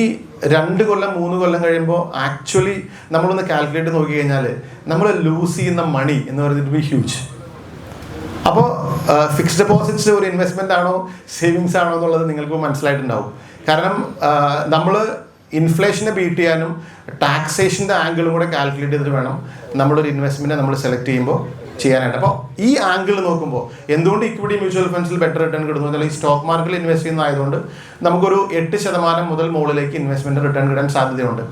2 കൊല്ലം 3 കൊല്ലം കഴിയുമ്പോൾ ആക്ച്വലി നമ്മളൊന്ന് കാൽക്കുലേറ്റ് നോക്കി കഴിഞ്ഞാൽ നമ്മൾ ലൂസ് ചെയ്യുന്ന മണി എന്ന് പറയുന്നത് ഹ്യൂജ്. അപ്പോൾ ഫിക്സ്ഡ് ഡെപ്പോസിറ്റ്സ് ഒരു ഇൻവെസ്റ്റ്മെൻ്റ് ആണോ സേവിങ്സ് ആണോ എന്നുള്ളത് നിങ്ങൾക്ക് മനസ്സിലായിട്ടുണ്ടാവും. കാരണം നമ്മൾ ഇൻഫ്ലേഷനെ ബീറ്റ് ചെയ്യാനും ടാക്സേഷൻ്റെ ആംഗിളും കൂടെ കാൽക്കുലേറ്റ് ചെയ്തിട്ട് വേണം നമ്മളൊരു ഇൻവെസ്റ്റ്മെൻറ്റ് നമ്മൾ സെലക്ട് ചെയ്യുമ്പോൾ ചെയ്യാനായിട്ട്. അപ്പോൾ ഈ ആംഗിൾ നോക്കുമ്പോൾ എന്തുകൊണ്ട് ഇക്വിറ്റി മ്യൂച്വൽ ഫണ്ട്സിൽ ബെറ്റർ റിട്ടേൺ കിട്ടുന്നു എന്നാൽ ഈ സ്റ്റോക്ക് മാർക്കറ്റിൽ ഇൻവെസ്റ്റ് ചെയ്യുന്നതായതുകൊണ്ട് നമുക്കൊരു 8% മുതൽ മുകളിലേക്ക് ഇൻവെസ്റ്റ്മെൻറ്റ് റിട്ടേൺ കിട്ടാൻ സാധ്യതയുണ്ട്.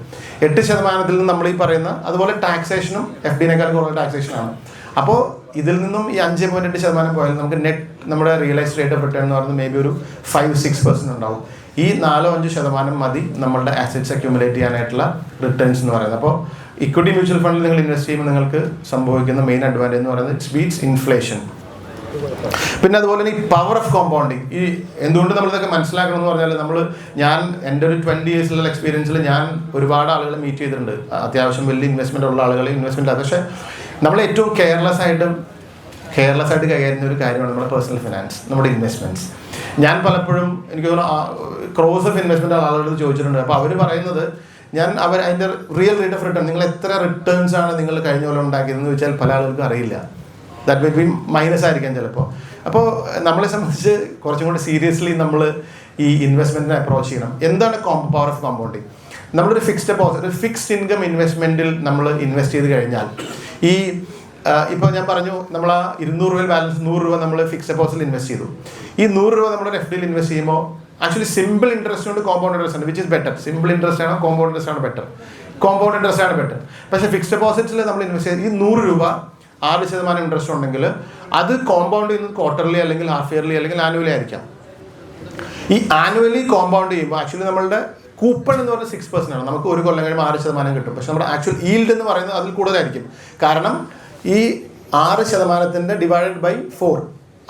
8% നിന്ന് നമ്മൾ ഈ പറയുന്ന അതുപോലെ ടാക്സേഷനും FD-നേക്കാൾ കൂടുതൽ ടാക്സേഷനാണ്. അപ്പോൾ ഇതിൽ നിന്നും ഈ 5.8% പോയാൽ നമുക്ക് നെറ്റ് നമ്മുടെ റിയലൈസ്ഡ് റേറ്റ് ഓഫ് റിട്ടേൺ എന്ന് പറയുന്നത് മേ ബി ഒരു 5-6% ഉണ്ടാവും. ഈ 4-5% മതി നമ്മളുടെ അസറ്റ്സ് അക്യുമുലേറ്റ് ചെയ്യാനായിട്ടുള്ള റിട്ടേൺസ് എന്ന് പറയുന്നത്. അപ്പോൾ ഇക്വിറ്റി മ്യൂച്വൽ ഫണ്ടിൽ നിങ്ങൾ ഇൻവെസ്റ്റ് ചെയ്യുമ്പോൾ നിങ്ങൾക്ക് സംഭവിക്കുന്ന മെയിൻ അഡ്വാൻറ്റേജ് എന്ന് പറയുന്നത് ഇറ്റ്സ് ബീറ്റ്സ് ഇൻഫ്ലേഷൻ. പിന്നെ അതുപോലെ തന്നെ ഈ പവർ ഓഫ് കോമ്പൗണ്ടിങ്. ഈ എന്തുകൊണ്ട് നമ്മളിതൊക്കെ മനസ്സിലാക്കണം എന്ന് പറഞ്ഞാൽ ഞാൻ എൻ്റെ ഒരു 20 yearsലുള്ള എക്സ്പീരിയൻസിൽ ഞാൻ ഒരുപാട് ആളുകളെ മീറ്റ് ചെയ്തിട്ടുണ്ട്. അത്യാവശ്യം വലിയ ഇൻവെസ്റ്റ്മെൻ്റ് ഉള്ള ആളുകളെ ഇൻവെസ്റ്റ്മെൻറ്റ്. പക്ഷേ നമ്മൾ ഏറ്റവും കെയർലെസ് ആയിട്ട് കൈകാര്യം ചെയ്യുന്ന ഒരു കാര്യമാണ് നമ്മുടെ പേഴ്സണൽ ഫിനാൻസ്, നമ്മുടെ ഇൻവെസ്റ്റ്മെൻറ്റ്സ്. ഞാൻ പലപ്പോഴും എനിക്ക് തോന്നുന്നു ക്രോസ് ഓഫ് ഇൻവെസ്റ്റ്മെൻ്റ് ആളുകളോട് ചോദിച്ചിട്ടുണ്ട്. അപ്പോൾ അവർ പറയുന്നത് അതിൻ്റെ റിയൽ റേറ്റ് ഓഫ് റിട്ടേൺ, നിങ്ങൾ എത്ര റിട്ടേൺസ് ആണ് നിങ്ങൾ കഴിഞ്ഞ പോലെ ഉണ്ടാക്കിയതെന്ന് ചോദിച്ചാൽ പല ആളുകൾക്കും അറിയില്ല. ദാറ്റ് മേ ബി മൈനസ് ആയിരിക്കാം ചിലപ്പോൾ. അപ്പോൾ നമ്മളെ സംബന്ധിച്ച് കുറച്ചും കൂടി സീരിയസ്ലി നമ്മൾ ഈ ഇൻവെസ്റ്റ്മെൻറ്റിനെ അപ്രോച്ച് ചെയ്യണം. എന്താണ് പവർ ഓഫ് കോമ്പൗണ്ടിങ്? നമ്മളൊരു ഫിക്സ്ഡ് ഡെപ്പോസിറ്റ്, ഒരു ഫിക്സ്ഡ് ഇൻകം ഇൻവെസ്റ്റ്മെൻറ്റിൽ നമ്മൾ ഇൻവെസ്റ്റ് ചെയ്ത് കഴിഞ്ഞാൽ ഇപ്പോൾ ഞാൻ പറഞ്ഞു നമ്മൾ ആ 200 രൂപയിൽ ബാലൻസ് 100 രൂപ നമ്മൾ ഫിക്സ്ഡ് ഡെപ്പോസിറ്റിൽ ഇൻവെസ്റ്റ് ചെയ്തു. ഈ 100 രൂപ നമ്മുടെ FDയിൽ ഇൻവെസ്റ്റ് ചെയ്യുമ്പോൾ ആക്ച്വലി സിമ്പിൾ ഇൻട്രസ്റ്റ് ഉണ്ട്, കോമ്പൗണ്ട് ഇൻട്രസ്റ്റ് ഉണ്ട്. Which is better? Simple interest ആണോ കോമ്പൗണ്ട് ഇൻട്രസ്റ്റ് ആണ് ബെറ്റർ? കോമ്പൗണ്ട് ഇൻട്രസ്റ്റ് ആണ് ബെറ്റർ. പക്ഷേ ഫിക്സ്ഡ് ഡെപ്പോസിറ്റ്സിൽ നമ്മൾ ഇൻവെസ്റ്റ് ചെയ്ത് ഈ 100 രൂപ 6% ഇൻട്രസ്റ്റ് ഉണ്ടെങ്കിൽ അത് കോമ്പൗണ്ട് ചെയ്യുന്നത് ക്വാർട്ടർലി അല്ലെങ്കിൽ ഹാഫ് ഇയർലി അല്ലെങ്കിൽ ആനുവലി ആയിരിക്കാം. ഈ ആനുവലി കോമ്പൗണ്ട് ചെയ്യുമ്പോൾ ആക്ച്വലി നമ്മളുടെ കൂപ്പൺ എന്ന് പറഞ്ഞാൽ 6% ആണ്. നമുക്ക് ഒരു കൊല്ലം കഴിയുമ്പോൾ 6% കിട്ടും. പക്ഷെ നമ്മുടെ ആക്ച്വൽ ഈൽഡ് എന്ന് പറയുന്നത് അതിൽ കൂടുതലായിരിക്കും. കാരണം ഈ 6% ഡിവൈഡഡ് ബൈ 4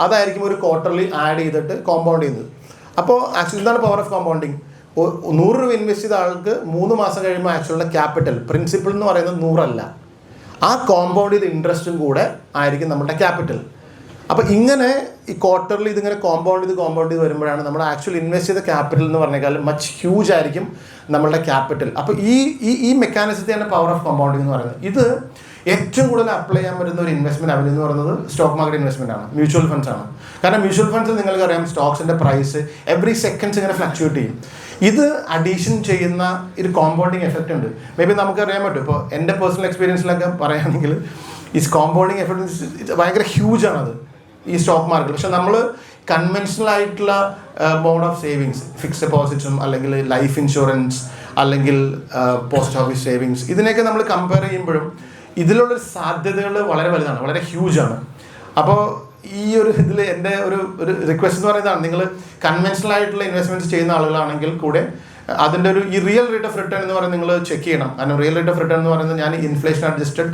അതായിരിക്കും ഒരു ക്വാർട്ടർലി ആഡ് ചെയ്തിട്ട് കോമ്പൗണ്ട് ചെയ്യുന്നത്. അപ്പോൾ ആക്ച്വലി എന്താണ് പവർ ഓഫ് കോമ്പൗണ്ടിങ്? 100 രൂപ ഇൻവെസ്റ്റ് ചെയ്ത ആൾക്ക് 3 മാസം കഴിയുമ്പോൾ ആക്ച്വലുള്ള ക്യാപിറ്റൽ പ്രിൻസിപ്പിൾ എന്ന് പറയുന്നത് 100 അല്ല, ആ കോമ്പൗണ്ട് ചെയ്ത ഇൻട്രസ്റ്റും കൂടെ ആയിരിക്കും നമ്മുടെ ക്യാപിറ്റൽ. അപ്പോൾ ഇങ്ങനെ ഈ ക്വാർട്ടർലി ഇതിങ്ങനെ കോമ്പൗണ്ട് ചെയ്ത് വരുമ്പോഴാണ് നമ്മൾ ആക്ച്വൽ ഇൻവെസ്റ്റ് ചെയ്ത ക്യാപിറ്റൽ എന്ന് പറഞ്ഞാൽ മച്ച് ഹ്യൂജ് ആയിരിക്കും നമ്മളുടെ ക്യാപിറ്റൽ. അപ്പോൾ ഈ മെക്കാനിസത്തെയാണ് പവർ ഓഫ് കോമ്പൗണ്ടിങ് എന്ന് പറയുന്നത്. ഇത് ഏറ്റവും കൂടുതൽ അപ്ലൈ ചെയ്യാൻ പറ്റുന്ന ഒരു ഇൻവെസ്റ്റ്മെൻറ്റ് അവന് എന്ന് പറയുന്നത് സ്റ്റോക്ക് മാർക്കറ്റ് ഇൻവെസ്റ്റ്മെൻ്റ് ആണ്, മ്യൂച്വൽ ഫണ്ട്സ് ആണ്. കാരണം മ്യൂച്വൽ ഫണ്ട്സിൽ നിങ്ങൾക്കറിയാം സ്റ്റോക്സിൻ്റെ പ്രൈസ് എവറി സെക്കൻഡ്സ് ഇങ്ങനെ ഫ്ലക്ച്വേറ്റ് ചെയ്യും. ഇത് അഡീഷൻ ചെയ്യുന്ന ഒരു കോമ്പൗണ്ടിങ് എഫക്റ്റ് ഉണ്ട്. മേ ബി നമുക്കറിയാൻ പറ്റും. ഇപ്പോൾ എൻ്റെ പേഴ്സണൽ എക്സ്പീരിയൻസിലൊക്കെ പറയുകയാണെങ്കിൽ ഈ കോമ്പൗണ്ടിങ് എഫക്റ്റ് ഭയങ്കര ഹ്യൂജ് ആണത് ഈ സ്റ്റോക്ക് മാർക്കറ്റ്. പക്ഷെ നമ്മൾ കൺവെൻഷണൽ ആയിട്ടുള്ള മോഡ് ഓഫ് സേവിങ്സ്, ഫിക്സ്ഡ് ഡെപ്പോസിറ്റ്സും അല്ലെങ്കിൽ ലൈഫ് ഇൻഷുറൻസ് അല്ലെങ്കിൽ പോസ്റ്റ് ഓഫീസ് സേവിങ്സ്, ഇതിനെയൊക്കെ നമ്മൾ കമ്പയർ ചെയ്യുമ്പോഴും ഇതിലുള്ള സാധ്യതകൾ വളരെ വലുതാണ്, വളരെ ഹ്യൂജാണ്. അപ്പോൾ ഈ ഒരു ഇതിൽ എൻ്റെ ഒരു റിക്വസ്റ്റ് എന്ന് പറയുന്നതാണ്, നിങ്ങൾ കൺവെൻഷണൽ ആയിട്ടുള്ള ഇൻവെസ്റ്റ്മെൻറ്റ്സ് ചെയ്യുന്ന ആളുകളാണെങ്കിൽ കൂടെ അതിൻ്റെ ഈ റിയൽ റേറ്റ് ഓഫ് റിട്ടേൺ എന്ന് പറയുന്നത് നിങ്ങൾ ചെക്ക് ചെയ്യണം. കാരണം റിയൽ റേറ്റ് ഓഫ് റിട്ടേൺ എന്ന് പറയുന്നത് ഞാൻ inflation adjusted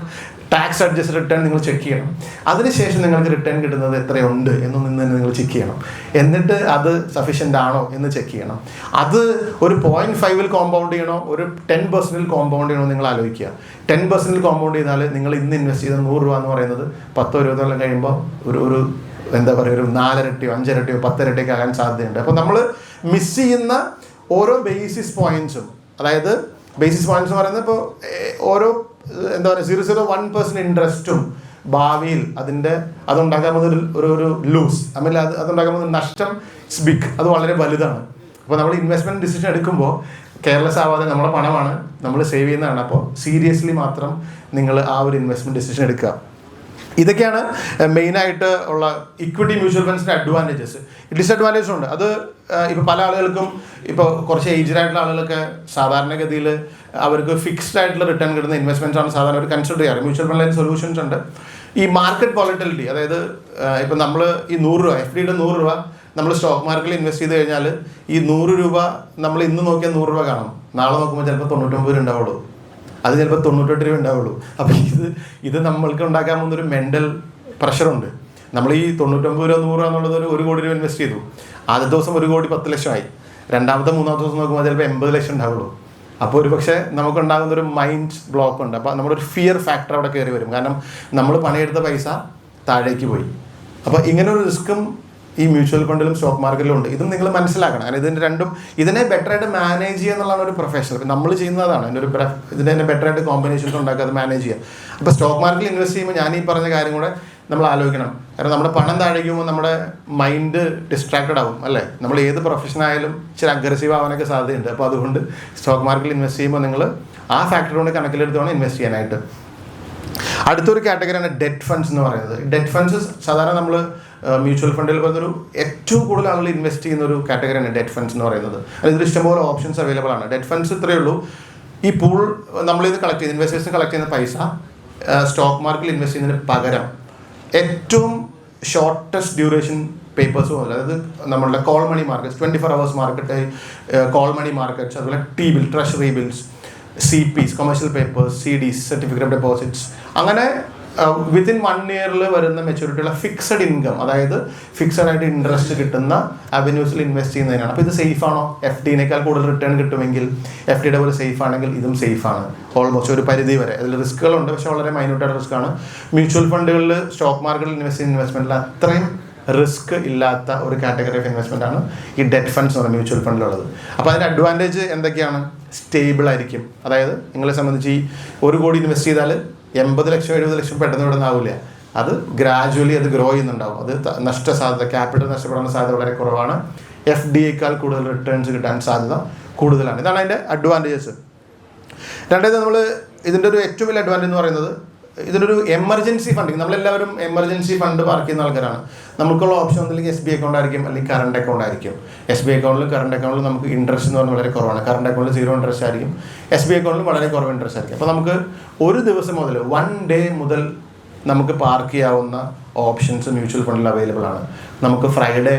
tax adjusted return നിങ്ങൾ ചെക്ക് ചെയ്യണം. അതിനുശേഷം നിങ്ങൾക്ക് റിട്ടേൺ കിട്ടുന്നത് എത്രയുണ്ട് എന്നൊന്നും തന്നെ നിങ്ങൾ ചെക്ക് ചെയ്യണം. എന്നിട്ട് അത് സഫീഷ്യൻ്റ് ആണോ എന്ന് ചെക്ക് ചെയ്യണം. അത് ഒരു 0.5 കോമ്പൗണ്ട് ചെയ്യണോ ഒരു 10% കോമ്പൗണ്ട് ചെയ്യണോ നിങ്ങൾ ആലോചിക്കുക. 10% കോമ്പൗണ്ട് ചെയ്താൽ നിങ്ങൾ ഇന്ന് ഇൻവെസ്റ്റ് ചെയ്ത 100 രൂപ എന്ന് പറയുന്നത് 10-20 കൊല്ലം കഴിയുമ്പോൾ ഒരു എന്താ പറയുക ഒരു 4 ഇരട്ടിയോ 5 ഇരട്ടിയോ 10 ഇരട്ടിയൊക്കെ ആകാൻ സാധ്യതയുണ്ട്. അപ്പോൾ നമ്മൾ മിസ് ചെയ്യുന്ന ഓരോ ബേസിസ് പോയിന്റ്സും, അതായത് ബേസിസ് പോയിന്റ്സ് എന്ന് പറയുന്നത് ഇപ്പോൾ ഓരോ എന്താ പറയുക 0.01% ഇൻട്രസ്റ്റും ഭാവിയിൽ അതുണ്ടാക്കാൻ പോകുന്ന ഒരു ലൂസ് അല്ലെങ്കിൽ അതുണ്ടാക്കാൻ പോകുന്ന നഷ്ടം ഇറ്റ്സ് ബിഗ്, അത് വളരെ വലുതാണ്. അപ്പോൾ നമ്മൾ ഇൻവെസ്റ്റ്മെൻറ്റ് ഡിസിഷൻ എടുക്കുമ്പോൾ കെയർലെസ് ആവാതെ നമ്മുടെ പണമാണ് നമ്മൾ സേവ് ചെയ്യുന്നതാണ്. അപ്പോൾ സീരിയസ്ലി മാത്രം നിങ്ങൾ ആ ഒരു ഇൻവെസ്റ്റ്മെൻറ്റ് ഡിസിഷൻ എടുക്കുക. ഇതൊക്കെയാണ് മെയിനായിട്ട് ഉള്ള ഇക്വിറ്റി മ്യൂച്വൽ ഫണ്ട്സിൻ്റെ അഡ്വാൻറ്റേജസ്. ഡിസഡ്വാൻറ്റേജസ് ഉണ്ട്. അത് ഇപ്പോൾ പല ആളുകൾക്കും ഇപ്പോൾ കുറച്ച് ഏജ്ഡ് ആയിട്ടുള്ള ആളുകളൊക്കെ സാധാരണഗതിയിൽ അവർക്ക് ഫിക്സ്ഡ് ആയിട്ടുള്ള റിട്ടേൺ കിട്ടുന്ന ഇൻവെസ്റ്റ്മെൻറ്റ്സ് ആണ് സാധാരണ അവർ കൺസിഡർ ചെയ്യാറ്. മ്യൂച്വൽ ഫണ്ടിൽ സൊല്യൂഷൻസ് ഉണ്ട്. ഈ മാർക്കറ്റ് വോളറ്റിലിറ്റി, അതായത് ഇപ്പോൾ നമ്മൾ ഈ 100 രൂപ FDയുടെ 100 രൂപ നമ്മൾ സ്റ്റോക്ക് മാർക്കറ്റിൽ ഇൻവെസ്റ്റ് ചെയ്ത് കഴിഞ്ഞാൽ ഈ 100 രൂപ നമ്മൾ ഇന്ന് നോക്കിയാൽ 100 രൂപ കാണും, നാളെ നോക്കുമ്പോൾ ചിലപ്പോൾ 99 രൂപ ഉണ്ടാവുള്ളൂ, അത് ചിലപ്പോൾ 98 രൂപ ഉണ്ടാവുള്ളൂ. അപ്പോൾ ഇത് നമ്മൾക്ക് ഉണ്ടാക്കാൻ പോകുന്നൊരു മെൻ്റൽ പ്രഷറുണ്ട്. നമ്മൾ ഈ 99 രൂപ 100 രൂപ എന്നുള്ളത് 1 കോടി രൂപ ഇൻവെസ്റ്റ് ചെയ്തു, ആദ്യ ദിവസം 1 കോടി 10 ലക്ഷമായി. രണ്ടാമത്തെ മൂന്നാമത്തെ ദിവസം നോക്കുമ്പോൾ ചിലപ്പോൾ 80 ലക്ഷം ഉണ്ടാവുള്ളൂ. അപ്പോൾ ഒരു പക്ഷേ നമുക്കുണ്ടാകുന്നൊരു മൈൻഡ് ബ്ലോക്ക് ഉണ്ട്. അപ്പോൾ നമ്മുടെ ഒരു ഫിയർ ഫാക്ടർ അവിടെ കയറി വരും. കാരണം നമ്മൾ പണിയെടുത്ത പൈസ താഴേക്ക് പോയി. അപ്പോൾ ഇങ്ങനെ ഒരു റിസ്ക്കും ഈ മ്യൂച്വൽ ഫണ്ടിലും സ്റ്റോക്ക് മാർക്കറ്റിലും ഉണ്ട്. ഇതും നിങ്ങൾ മനസ്സിലാക്കണം. കാരണം ഇതിൻ്റെ രണ്ടും ഇതിനെ ബെറ്ററായിട്ട് മാനേജ് ചെയ്യുക എന്നുള്ളതാണ് ഒരു പ്രൊഫഷൻ. ഇപ്പം നമ്മൾ ചെയ്യുന്നതാണ് ഇതിനെ ബെറ്ററായിട്ട് കോമ്പിനേഷൻസ് ഉണ്ടാക്കുക, അത് മാനേജ് ചെയ്യുക. അപ്പോൾ സ്റ്റോക്ക് മാർക്കറ്റിൽ ഇൻവെസ്റ്റ് ചെയ്യുമ്പോൾ ഞാൻ ഈ പറഞ്ഞ കാര്യം കൂടെ നമ്മൾ ആലോചിക്കണം. കാരണം നമ്മുടെ പണം താഴേക്ക് പോകുമ്പോൾ നമ്മുടെ മൈൻഡ് ഡിസ്ട്രാക്റ്റഡ് ആവും അല്ലേ. നമ്മൾ ഏത് പ്രൊഫഷനായാലും ഇച്ചിരി അഗ്രസീവ് ആവാനൊക്കെ സാധ്യതയുണ്ട്. അപ്പോൾ അതുകൊണ്ട് സ്റ്റോക്ക് മാർക്കറ്റിൽ ഇൻവെസ്റ്റ് ചെയ്യുമ്പോൾ നിങ്ങൾ ആ ഫാക്ടർ കൊണ്ട് കണക്കിലെടുത്ത് വേണം ഇൻവെസ്റ്റ് ചെയ്യാനായിട്ട്. അടുത്തൊരു കാറ്റഗറിയാണ് ഡെറ്റ് ഫണ്ട്സ് എന്ന് പറയുന്നത്. ഡെറ്റ് ഫണ്ട്സ് സാധാരണ നമ്മൾ മ്യൂച്വൽ ഫണ്ടിൽ പറഞ്ഞൊരു ഏറ്റവും കൂടുതൽ ആളുകൾ ഇൻവെസ്റ്റ് ചെയ്യുന്ന ഒരു കാറ്റഗറിയാണ് ഡെറ്റ് ഫണ്ട്സ് എന്ന് പറയുന്നത്. അതിൽ ഇഷ്ടംപോലെ ഓപ്ഷൻസ് അവൈലബിൾ ആണ്. ഡെറ്റ് ഫണ്ട്സ് ഇത്രയേ ഉള്ളൂ, ഈ പൂൾ നമ്മളിത് കളക്ട് ചെയ്യുന്ന ഇൻവെസ്റ്റേഴ്സ് കളക്ട് ചെയ്യുന്ന പൈസ സ്റ്റോക്ക് മാർക്കറ്റിൽ ഇൻവെസ്റ്റ് ചെയ്യുന്നതിന് പകരം ഏറ്റവും ഷോർട്ടസ്റ്റ് ഡ്യൂറേഷൻ പേപ്പേഴ്സ് പോലെ, അതായത് നമ്മളുടെ call money markets, 24 hours market, call money markets, അതുപോലെ T-bill, treasury bills, CPs, commercial papers, CDs, certificate of deposits, അങ്ങനെ വിത്തിൻ 1 year വരുന്ന മെച്യൂരിറ്റിയുള്ള ഫിക്സഡ് ഇൻകം, അതായത് ഫിക്സഡ് ആയിട്ട് ഇൻട്രസ്റ്റ് കിട്ടുന്ന അവന്യൂസിൽ ഇൻവെസ്റ്റ് ചെയ്യുന്നതിനാണ്. അപ്പോൾ ഇത് സേഫ് ആണോ? FD-നേക്കാൾ കൂടുതൽ റിട്ടേൺ കിട്ടുമെങ്കിൽ FD-യുടെ പോലെ സേഫ് ആണെങ്കിൽ ഇതും സേഫ് ആണ് ഓൾമോസ്റ്റ് ഒരു പരിധി വരെ. അതിൽ റിസ്ക്കുകളുണ്ട്, പക്ഷേ വളരെ മൈന്യൂട്ടായിട്ട് റിസ്ക് ആണ്. മ്യൂച്വൽ ഫണ്ടുകളിൽ സ്റ്റോക്ക് മാർക്കറ്റിൽ ഇൻവെസ്റ്റ് ചെയ്യുന്ന ഇൻവെസ്റ്റ്മെൻറ്റിൽ അത്രയും റിസ്ക് ഇല്ലാത്ത ഒരു കാറ്റഗറി ഓഫ് ഇൻവെസ്റ്റ്മെൻ്റ് ആണ് ഈ ഡെറ്റ് ഫണ്ട്സ് എന്ന് പറയുന്നത് മ്യൂച്വൽ ഫണ്ടിലുള്ളത്. അപ്പോൾ അതിൻ്റെ അഡ്വാൻറ്റേജ് എന്തൊക്കെയാണ്? സ്റ്റേബിൾ ആയിരിക്കും. അതായത് നിങ്ങളെ സംബന്ധിച്ച് ഈ 1 കോടി ഇൻവെസ്റ്റ് ചെയ്താൽ 80 ലക്ഷം 70 ലക്ഷം പെട്ടെന്ന് ഇവിടെ നിന്നാവില്ല. അത് ഗ്രാജുവലി അത് ഗ്രോ ചെയ്യുന്നുണ്ടാവും. അത് നഷ്ടസാധ്യത, ക്യാപിറ്റൽ നഷ്ടപ്പെടാൻ സാധ്യത വളരെ കുറവാണ്. FD-യേക്കാൾ കൂടുതൽ റിട്ടേൺസ് കിട്ടാൻ സാധ്യത കൂടുതലാണ്. ഇതാണ് അതിൻ്റെ അഡ്വാൻറ്റേജസ്. രണ്ടാമത് നമ്മൾ ഇതിൻ്റെ ഒരു ഏറ്റവും വലിയ അഡ്വാൻറ്റേജ് എന്ന് പറയുന്നത് ഇതിനൊരു എമർജൻസി ഫണ്ടിങ്. നമ്മളെല്ലാവരും എമർജൻസി ഫണ്ട് പാർക്ക് ചെയ്യുന്ന ആൾക്കാരാണ്. നമുക്കുള്ള ഓപ്ഷൻ ഒന്നില്ലെങ്കിൽ SBI അക്കൗണ്ട് ആയിരിക്കും, അല്ലെങ്കിൽ കറണ്ട് അക്കൗണ്ട് ആയിരിക്കും. SBI അക്കൗണ്ടിലും കറണ്ട് അക്കൗണ്ടിലും നമുക്ക് ഇൻട്രസ്റ്റ് എന്ന് പറഞ്ഞാൽ വളരെ കുറവാണ്. കറണ്ട് അക്കൗണ്ടിൽ 0 ഇൻട്രസ്റ്റ് ആയിരിക്കും, SBI അക്കൗണ്ടിലും വളരെ കുറവ് ഇൻട്രസ്റ്റ് ആയിരിക്കും. അപ്പോൾ നമുക്ക് ഒരു ദിവസം മുതൽ 1 day മുതൽ നമുക്ക് പാർക്ക് ചെയ്യാവുന്ന ഓപ്ഷൻസ് മ്യൂച്വൽ ഫണ്ടിൽ അവൈലബിൾ ആണ്. നമുക്ക് ഫ്രൈഡേ,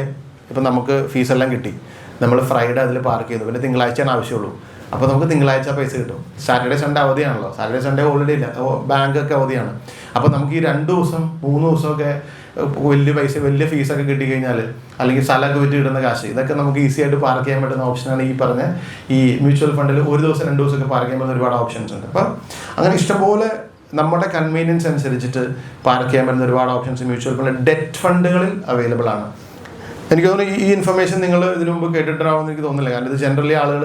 ഇപ്പം നമുക്ക് ഫീസെല്ലാം കിട്ടി, നമ്മൾ ഫ്രൈഡേ അതിൽ പാർക്ക് ചെയ്തു, പിന്നെ തിങ്കളാഴ്ചയാണ് ആവശ്യമുള്ളൂ. അപ്പോൾ നമുക്ക് തിങ്കളാഴ്ച പൈസ കിട്ടും. സാറ്റർഡേ സൺഡേ അവധിയാണല്ലോ, സാറ്റർഡേ സൺഡേ ഓൾറെഡി ഇല്ല, ബാങ്കൊക്കെ അവധിയാണ്. അപ്പോൾ നമുക്ക് ഈ 2 ദിവസം 3 ദിവസമൊക്കെ വലിയ ഫീസൊക്കെ കിട്ടിക്കഴിഞ്ഞാൽ, അല്ലെങ്കിൽ സ്ഥലമൊക്കെ വിറ്റ് കിട്ടുന്ന കാശ്, ഇതൊക്കെ നമുക്ക് ഈസി ആയിട്ട് പാർക്ക് ചെയ്യാൻ പറ്റുന്ന ഓപ്ഷനാണ് ഈ പറഞ്ഞ ഈ മ്യൂച്വൽ ഫണ്ടിൽ. 1 ദിവസം 2 ദിവസമൊക്കെ പാർക്ക് ചെയ്യാൻ പറ്റുന്ന ഒരുപാട് ഓപ്ഷൻസ് ഉണ്ട്. അപ്പം അങ്ങനെ ഇഷ്ടംപോലെ നമ്മുടെ കൺവീനിയൻസ് അനുസരിച്ചിട്ട് പാർക്ക് ചെയ്യാൻ പറ്റുന്ന ഒരുപാട് ഓപ്ഷൻസ് മ്യൂച്വൽ ഫണ്ട് ഡെറ്റ് ഫണ്ടുകളിൽ അവൈലബിൾ ആണ്. എനിക്ക് തോന്നുന്നു ഈ ഇൻഫർമേഷൻ നിങ്ങൾ ഇതിനു മുമ്പ് കേട്ടിട്ടുണ്ടാവുമെന്ന് എനിക്ക് തോന്നുന്നില്ല. കാരണം ഇത് ജനറലി ആളുകൾ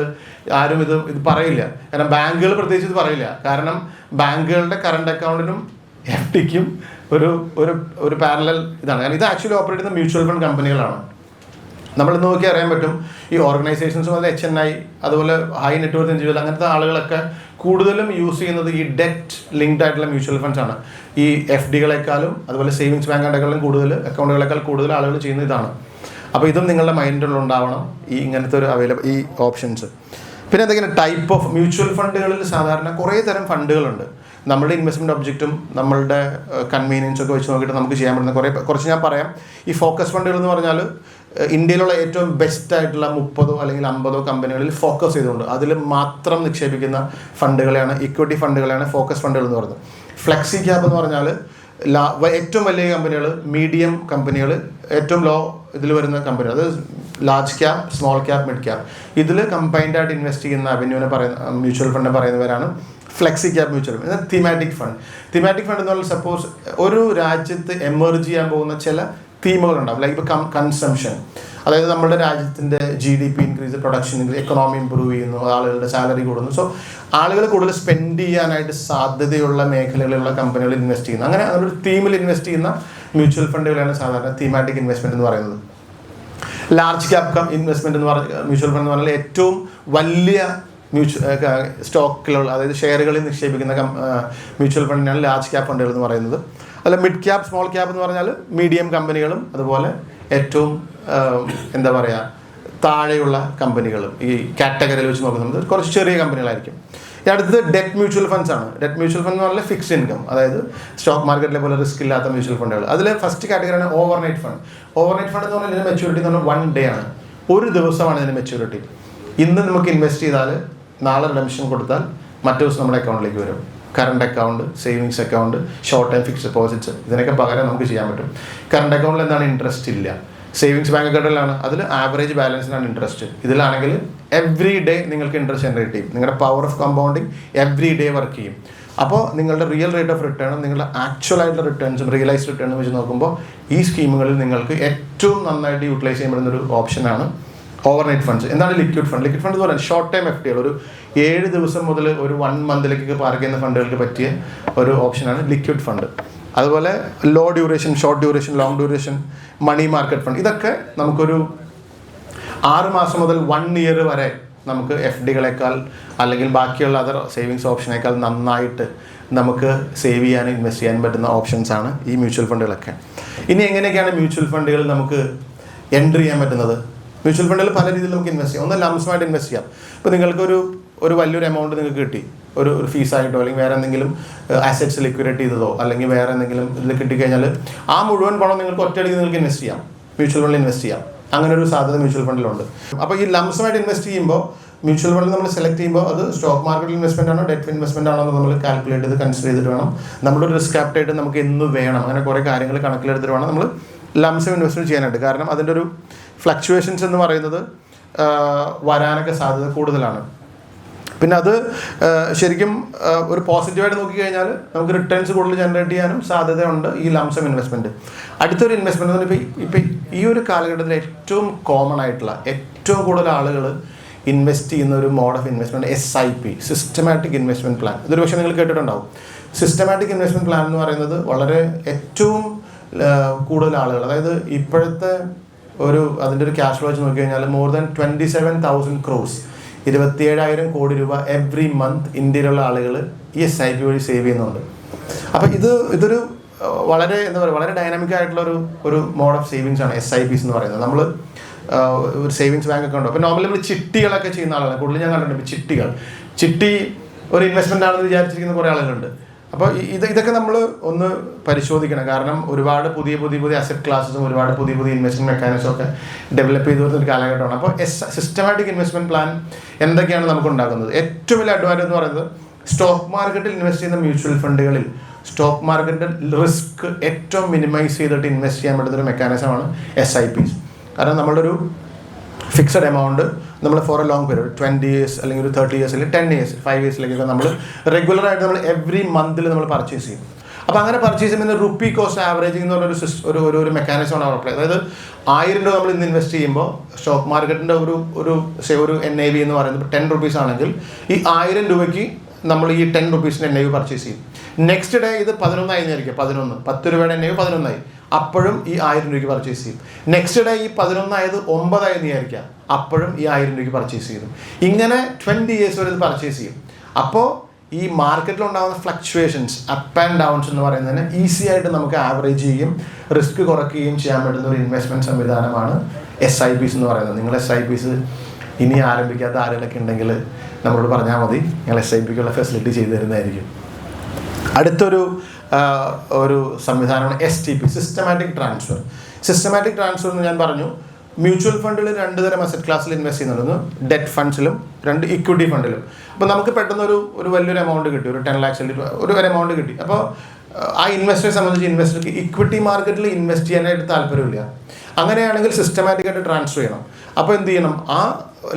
ആരും ഇത് പറയില്ല. കാരണം ബാങ്കുകൾ പ്രത്യേകിച്ച് ഇത് പറയില്ല. കാരണം ബാങ്കുകളുടെ കറണ്ട് അക്കൗണ്ടിനും FD-ക്കും ഒരു പാരലൽ ഇതാണ്. കാരണം ഇത് ആക്ച്വലി ഓപ്പറേറ്റ് ചെയ്യുന്ന മ്യൂച്വൽ ഫണ്ട് കമ്പനികളാണ്. നമ്മൾ നോക്കി അറിയാൻ പറ്റും ഈ ഓർഗനൈസേഷൻസും, അത് HNI, അതുപോലെ ഹൈ നെറ്റ്വർത്ത് ഇൻഡിവിജ്വൽ, അങ്ങനത്തെ ആളുകളൊക്കെ കൂടുതലും യൂസ് ചെയ്യുന്നത് ഈ ഡെറ്റ് ലിങ്ക്ഡ് ആയിട്ടുള്ള മ്യൂച്വൽ ഫണ്ട്സ് ആണ്. ഈ FD-കളെക്കാളും അതുപോലെ സേവിങ്സ് ബാങ്ക് അക്കൗണ്ടുകളെക്കാൾ കൂടുതൽ ആളുകൾ ചെയ്യുന്ന ഇതാണ്. അപ്പോൾ ഇതും നിങ്ങളുടെ മൈൻഡിൽ ഉണ്ടാവണം, ഈ ഇങ്ങനത്തെ ഒരു ഈ ഓപ്ഷൻസ്. പിന്നെ എന്തെങ്കിലും ടൈപ്പ് ഓഫ് മ്യൂച്വൽ ഫണ്ടുകളിൽ സാധാരണ കുറേ തരം ഫണ്ടുകളുണ്ട്. നമ്മളുടെ ഇൻവെസ്റ്റ്മെൻറ്റ് ഒബ്ജക്റ്റും നമ്മളുടെ കൺവീനിയൻസ് ഒക്കെ വെച്ച് നോക്കിയിട്ട് നമുക്ക് ചെയ്യാൻ പറ്റുന്ന കുറച്ച് ഞാൻ പറയാം. ഈ ഫോക്കസ് ഫണ്ടുകൾ എന്ന് പറഞ്ഞാൽ ഇന്ത്യയിലുള്ള ഏറ്റവും ബെസ്റ്റ് ആയിട്ടുള്ള 30 അല്ലെങ്കിൽ 50 കമ്പനികളിൽ ഫോക്കസ് ചെയ്തുകൊണ്ട് അതിൽ മാത്രം നിക്ഷേപിക്കുന്ന ഫണ്ടുകളെയാണ്, ഇക്വിറ്റി ഫണ്ടുകളെയാണ് ഫോക്കസ് ഫണ്ടുകൾ എന്ന് പറയുന്നത്. ഫ്ലെക്സി ക്യാപ്പ് എന്ന് പറഞ്ഞാൽ ഏറ്റവും വലിയ കമ്പനികൾ, മീഡിയം കമ്പനികൾ, ഏറ്റവും ലോ ഇതിൽ വരുന്ന കമ്പനികൾ, അത് large cap, small cap, mid cap, ഇതിൽ കമ്പൈൻഡ് ആയിട്ട് ഇൻവെസ്റ്റ് ചെയ്യുന്ന അവന്യൂവിനെ പറയുന്ന മ്യൂച്വൽ ഫണ്ട് പറയുന്നവരാണ് flexi cap mutual fund. Thematic fund എന്ന് പറഞ്ഞാൽ സപ്പോസ് ഒരു രാജ്യത്ത് എമർജ് ചെയ്യാൻ പോകുന്ന ചില തീമുകളുണ്ടാവും. ലൈക്ക് ഇപ്പോൾ കൺസംഷൻ, അതായത് നമ്മുടെ രാജ്യത്തിൻ്റെ GDP increase, production increase, economy improve ചെയ്യുന്നു, ആളുകളുടെ സാലറി കൂടുന്നു. സോ ആളുകൾ കൂടുതൽ സ്പെൻഡ് ചെയ്യാനായിട്ട് സാധ്യതയുള്ള മേഖലകളിലുള്ള കമ്പനികൾ ഇൻവെസ്റ്റ് ചെയ്യുന്നു. അങ്ങനെ അതൊരു തീമിൽ ഇൻവെസ്റ്റ് ചെയ്യുന്ന മ്യൂച്വൽ ഫണ്ടുകളാണ് സാധാരണ തീമാറ്റിക് ഇൻവെസ്റ്റ്മെൻറ്റ് എന്ന് പറയുന്നത്. ലാർജ് ക്യാപ്പ് ഇൻവെസ്റ്റ്മെൻറ്റ് എന്ന് പറഞ്ഞാൽ മ്യൂച്വൽ ഫണ്ട് എന്ന് പറഞ്ഞാൽ ഏറ്റവും വലിയ സ്റ്റോക്കിലുള്ള, അതായത് ഷെയറുകളിൽ നിക്ഷേപിക്കുന്ന മ്യൂച്വൽ ഫണ്ടിനാണ് ലാർജ് ക്യാപ്പ് ഫണ്ടുകൾ എന്ന് പറയുന്നത്. അല്ല മിഡ് ക്യാപ്പ്, സ്മോൾ ക്യാപ്പ് എന്ന് പറഞ്ഞാൽ മീഡിയം കമ്പനികളും അതുപോലെ ഏറ്റവും എന്താ പറയുക താഴെയുള്ള കമ്പനികളും ഈ കാറ്റഗറിയിൽ വെച്ച് നോക്കുന്നത് കുറച്ച് ചെറിയ കമ്പനികളായിരിക്കും. ഈ അടുത്തത് ഡെറ്റ് മ്യൂച്വൽ ഫണ്ട്സ് ആണ്. ഡെറ്റ് മ്യൂച്വൽ ഫണ്ട് എന്ന് പറഞ്ഞാൽ ഫിക്സ്ഡ് ഇൻകം, അതായത് സ്റ്റോക്ക് മാർക്കറ്റിലെ പോലെ റിസ്ക് ഇല്ലാത്ത മ്യൂച്വൽ ഫണ്ടുകൾ. അതിൽ ഫസ്റ്റ് കാറ്റഗറിയാണ് ഓവർനൈറ്റ് ഫണ്ട്. ഓവർനൈറ്റ് ഫണ്ട് എന്ന് പറഞ്ഞാൽ ഇതിൻ്റെ മെച്യൂരിറ്റി എന്ന് പറഞ്ഞാൽ 1 day ആണ്, ഒരു ദിവസമാണ് ഇതിൻ്റെ മെച്യൂരിറ്റി. ഇന്ന് നമുക്ക് ഇൻവെസ്റ്റ് ചെയ്താൽ നാളെ റിഡംഷൻ കൊടുത്താൽ മറ്റു ദിവസം നമ്മുടെ അക്കൗണ്ടിലേക്ക് വരും. Current account, savings account, short time fixed deposits, ഇതിനൊക്കെ പകരം നമുക്ക് ചെയ്യാൻ പറ്റും. കറണ്ട് അക്കൗണ്ടിൽ എന്താണ് ഇൻട്രസ്റ്റ് ഇല്ല, സേവിങ്സ് ബാങ്ക് അക്കൗണ്ടിലാണ്, അതിൽ ആവറേജ് ബാലൻസിനാണ് ഇൻട്രസ്റ്റ്. ഇതിലാണെങ്കിൽ എവറി ഡേ നിങ്ങൾക്ക് ഇൻട്രസ്റ്റ് ജനറേറ്റ് ചെയ്യും. നിങ്ങളുടെ power of compounding every day work ചെയ്യും. അപ്പോൾ നിങ്ങളുടെ റിയൽ റേറ്റ് ഓഫ് റിട്ടേണും നിങ്ങളുടെ ആക്ച്വൽ ആയിട്ടുള്ള റിട്ടേൺസും റിയലൈസ്ഡ് റിട്ടേണും വെച്ച് നോക്കുമ്പോൾ ഈ സ്കീമുകളിൽ നിങ്ങൾക്ക് ഏറ്റവും നന്നായിട്ട് യൂട്ടിലൈസ് ചെയ്യപ്പെടുന്ന ഒരു ഓപ്ഷനാണ് ഓവർനൈറ്റ് ഫണ്ട്സ്. എന്താണ് ലിക്വിഡ് ഫണ്ട്? ലിക്വിഡ് ഫണ്ട് എന്ന് പറയുന്നത് ഷോർട്ട് ടൈം FD ഒരു 7 ദിവസം മുതൽ ഒരു 1 മന്തിലേക്കൊക്കെ പാർക്ക് ചെയ്യുന്ന ഫണ്ടുകൾക്ക് പറ്റിയ ഒരു ഓപ്ഷനാണ് ലിക്വിഡ് ഫണ്ട്. അതുപോലെ low duration, short duration, long duration, money market fund, ഇതൊക്കെ നമുക്കൊരു 6 മാസം മുതൽ 1 ഇയർ വരെ നമുക്ക് FDകളേക്കാൾ അല്ലെങ്കിൽ ബാക്കിയുള്ള അതർ സേവിങ്സ് ഓപ്ഷനേക്കാൾ നന്നായിട്ട് നമുക്ക് സേവ് ചെയ്യാനും ഇൻവെസ്റ്റ് ചെയ്യാനും പറ്റുന്ന ഓപ്ഷൻസാണ് ഈ മ്യൂച്വൽ ഫണ്ടുകളൊക്കെ. ഇനി എങ്ങനെയൊക്കെയാണ് മ്യൂച്വൽ ഫണ്ടുകൾ നമുക്ക് എൻട്രി ചെയ്യാൻ പറ്റുന്നത്? മ്യൂച്വൽ ഫണ്ടുകൾ പല രീതിയിൽ നമുക്ക് ഇൻവെസ്റ്റ് ചെയ്യാം. ഒന്ന് ലംസമായിട്ട് ഇൻവെസ്റ്റ് ചെയ്യാം. ഇപ്പോൾ നിങ്ങൾക്കൊരു വലിയൊരു എമൗണ്ട് നിങ്ങൾക്ക് കിട്ടി, ഒരു ഫീസായിട്ടോ അല്ലെങ്കിൽ വേറെ എന്തെങ്കിലും അസറ്റ്സ് ലിക്വിഡേറ്റ് ചെയ്തതോ അല്ലെങ്കിൽ വേറെ എന്തെങ്കിലും ഇതിൽ കിട്ടിക്കഴിഞ്ഞാൽ ആ മുഴുവൻ പണം നിങ്ങൾക്ക് ഒറ്റയടിക്ക് നിങ്ങൾക്ക് ഇൻവെസ്റ്റ് ചെയ്യാം, മ്യൂച്വൽ ഫണ്ടിൽ ഇൻവെസ്റ്റ് ചെയ്യാം. അങ്ങനെ ഒരു സാധ്യത മ്യൂച്വൽ ഫണ്ടിലുണ്ട്. അപ്പോൾ ഈ ലംസമായിട്ട് ഇൻവെസ്റ്റ് ചെയ്യുമ്പോൾ മ്യൂച്വൽ ഫണ്ടിൽ നമ്മൾ സെലക്ട് ചെയ്യുമ്പോൾ അത് സ്റ്റോക്ക് മാർക്കറ്റിൽ ഇൻവെസ്റ്റ്മെൻ്റ് ആണോ ഡെറ്റ് ഇൻവെസ്റ്റ്മെൻ്റ് ആണോ എന്ന് നമ്മൾ കാൽക്കുലേറ്റ് ചെയ്ത് കൺസിഡർ ചെയ്തിട്ട് വേണം. നമ്മളൊരു റിസ്ക് ആപ്റ്റായിട്ട് നമുക്ക് എന്ന് വേണം, അങ്ങനെ കുറേ കാര്യങ്ങൾ കണക്കിലെടുത്തിട്ട് വേണം നമ്മൾ ലംസം ഇൻവെസ്റ്റ്മെൻറ്റ് ചെയ്യാനായിട്ട്. കാരണം അതിൻ്റെ ഒരു ഫ്ലക്ച്വേഷൻസ് എന്ന് പറയുന്നത് വരാനൊക്കെ സാധ്യത കൂടുതലാണ്. പിന്നെ അത് ശരിക്കും ഒരു പോസിറ്റീവായിട്ട് നോക്കിക്കഴിഞ്ഞാൽ നമുക്ക് റിട്ടേൺസ് കൂടുതൽ ജനറേറ്റ് ചെയ്യാനും സാധ്യതയുണ്ട് ഈ ലംസം ഇൻവെസ്റ്റ്മെൻറ്റ്. അടുത്തൊരു ഇൻവെസ്റ്റ്മെൻറ്റ് എന്ന് പറഞ്ഞാൽ ഇപ്പം ഈ ഒരു കാലഘട്ടത്തിൽ ഏറ്റവും കോമൺ ആയിട്ടുള്ള ഏറ്റവും കൂടുതൽ ആളുകൾ ഇൻവെസ്റ്റ് ചെയ്യുന്ന ഒരു mode of investment SIP, systematic investment plan. ഇതൊരു പക്ഷേ നിങ്ങൾ കേട്ടിട്ടുണ്ടാവും. സിസ്റ്റമാറ്റിക് ഇൻവെസ്റ്റ്മെൻറ്റ് പ്ലാൻ എന്ന് പറയുന്നത് വളരെ ഏറ്റവും കൂടുതൽ ആളുകൾ, അതായത് ഇപ്പോഴത്തെ അതിൻ്റെ ഒരു ക്യാഷ് ഫ്ലോ വെച്ച് നോക്കിക്കഴിഞ്ഞാൽ മോർ ദാൻ 27,000 crores 27,000 കോടി രൂപ എവറി മന്ത് ഇന്ത്യയിലുള്ള ആളുകൾ ഈ SIP വഴി സേവ് ചെയ്യുന്നുണ്ട്. അപ്പോൾ ഇതൊരു വളരെ എന്താ പറയുക വളരെ ഡൈനാമിക് ആയിട്ടുള്ള ഒരു മോഡ് ഓഫ് സേവിങ്സ് ആണ് SIPs എന്ന് പറയുന്നത്. നമ്മൾ ഒരു സേവിങ്സ് ബാങ്ക് ഒക്കെ ഉണ്ട്. അപ്പോൾ നോർമലി നമ്മൾ ചിട്ടികളൊക്കെ ചെയ്യുന്ന ആളാണ് കൂടുതൽ ഞാൻ കണ്ടിട്ടുണ്ട്. ചിട്ടി ഒരു ഇൻവെസ്റ്റ്മെൻ്റ് ആണെന്ന് വിചാരിച്ചിരിക്കുന്ന കുറേ ആളുകളുണ്ട്. അപ്പോൾ ഇതൊക്കെ നമ്മൾ ഒന്ന് പരിശോധിക്കണം. കാരണം ഒരുപാട് പുതിയ അസറ്റ് ക്ലാസ്സും ഒരുപാട് പുതിയ ഇൻവെസ്റ്റ്മെൻറ്റ് മെക്കാനിസം ഒക്കെ ഡെവലപ്പ് ചെയ്ത് വരുന്ന ഒരു കാലഘട്ടമാണ്. അപ്പോൾ സിസ്റ്റമാറ്റിക് ഇൻവെസ്റ്റ്മെൻറ്റ് പ്ലാൻ എന്തൊക്കെയാണ് നമുക്ക് ഉണ്ടാക്കുന്നത്? ഏറ്റവും വലിയ അഡ്വാൻറ്റേജ് എന്ന് പറയുന്നത് സ്റ്റോക്ക് മാർക്കറ്റിൽ ഇൻവെസ്റ്റ് ചെയ്യുന്ന മ്യൂച്വൽ ഫണ്ടുകളിൽ സ്റ്റോക്ക് മാർക്കറ്റിൻ്റെ റിസ്ക് ഏറ്റവും മിനിമൈസ് ചെയ്തിട്ട് ഇൻവെസ്റ്റ് ചെയ്യാൻ പറ്റുന്നൊരു മെക്കാനിസമാണ് SIPs. കാരണം നമ്മളൊരു ഫിക്സഡ് എമൗണ്ട് നമ്മൾ for a long period 20 years അല്ലെങ്കിൽ ഒരു 30 years അല്ലെങ്കിൽ 10 years 5 yearsലേക്കൊക്കെ നമ്മൾ റെഗുലറായിട്ട് നമ്മൾ എവറി മന്തിൽ നമ്മൾ പർച്ചേസ് ചെയ്യും. അപ്പോൾ അങ്ങനെ പർച്ചേസ് ചെയ്യുമ്പോൾ റുപ്പി കോസ്റ്റ് ആവറേജിംഗ് എന്ന് പറഞ്ഞൊരു ഒരു മെക്കാനിസമാണ് അവർ അപ്ലൈ. അതായത് 1000 രൂപ നമ്മൾ ഇന്ന് ഇൻവെസ്റ്റ് ചെയ്യുമ്പോൾ സ്റ്റോക്ക് മാർക്കറ്റിൻ്റെ ഒരു NAV എന്ന് പറയുന്നത് 10 rupees ആണെങ്കിൽ ഈ 1000 രൂപയ്ക്ക് നമ്മൾ ഈ 10 rupees NAV പർച്ചേസ് ചെയ്യും. നെക്സ്റ്റ് ഡേ ഇത് 11 ആയിരിക്കും, 10 രൂപയുടെ NAV 11 അപ്പോഴും ഈ 1000 രൂപയ്ക്ക് പർച്ചേസ് ചെയ്യും. നെക്സ്റ്റ് ഡേ ഈ 11 ആയത് 9 വിചാരിക്കാം, അപ്പോഴും ഈ 1000 രൂപയ്ക്ക് പർച്ചേസ് ചെയ്തു. ഇങ്ങനെ 20 years വരെ ഇത് പർച്ചേസ് ചെയ്യും. അപ്പോൾ ഈ മാർക്കറ്റിൽ ഉണ്ടാകുന്ന ഫ്ലക്ച്വേഷൻസ് അപ്പ് ആൻഡ് ഡൗൺസ് എന്ന് പറയുന്നതിന് ഈസി ആയിട്ട് നമുക്ക് ആവറേജ് ചെയ്യുകയും റിസ്ക് കുറയ്ക്കുകയും ചെയ്യാൻ പറ്റുന്ന ഒരു ഇൻവെസ്റ്റ്മെൻറ്റ് സംവിധാനമാണ് SIPs എന്ന് പറയുന്നത്. നിങ്ങൾ SIPs ഇനി ആരംഭിക്കാത്ത ആരെങ്കിലൊക്കെ ഉണ്ടെങ്കിൽ നമ്മളോട് പറഞ്ഞാൽ മതി, ഞങ്ങൾ SIPക്കുള്ള ഫെസിലിറ്റി ചെയ്തു തരുന്നതായിരിക്കും. അടുത്തൊരു സംവിധാനമാണ് STP, systematic transfer. Systematic transfer എന്ന് ഞാൻ പറഞ്ഞു, മ്യൂച്വൽ ഫണ്ടിൽ 2 തരം അസറ്റ് ക്ലാസ്സിൽ ഇൻവെസ്റ്റ് ചെയ്യുന്നുണ്ട്. ഒന്ന് ഡെറ്റ് ഫണ്ട്സിലും 2 ഇക്വിറ്റി ഫണ്ടിലും. അപ്പോൾ നമുക്ക് പെട്ടെന്ന് ഒരു വലിയൊരു എമൗണ്ട് കിട്ടി, ഒരു 10 lakhs ഒരു എമൗണ്ട് കിട്ടി. അപ്പോൾ ആ ഇൻവെസ്റ്ററെ സംബന്ധിച്ച് ഇൻവെസ്റ്റർക്ക് ഇക്വിറ്റി മാർക്കറ്റിൽ ഇൻവെസ്റ്റ് ചെയ്യാനായിട്ട് താല്പര്യമില്ല. അങ്ങനെയാണെങ്കിൽ സിസ്റ്റമാറ്റിക്കായിട്ട് ട്രാൻസ്ഫർ ചെയ്യണം. അപ്പോൾ എന്ത് ചെയ്യണം? ആ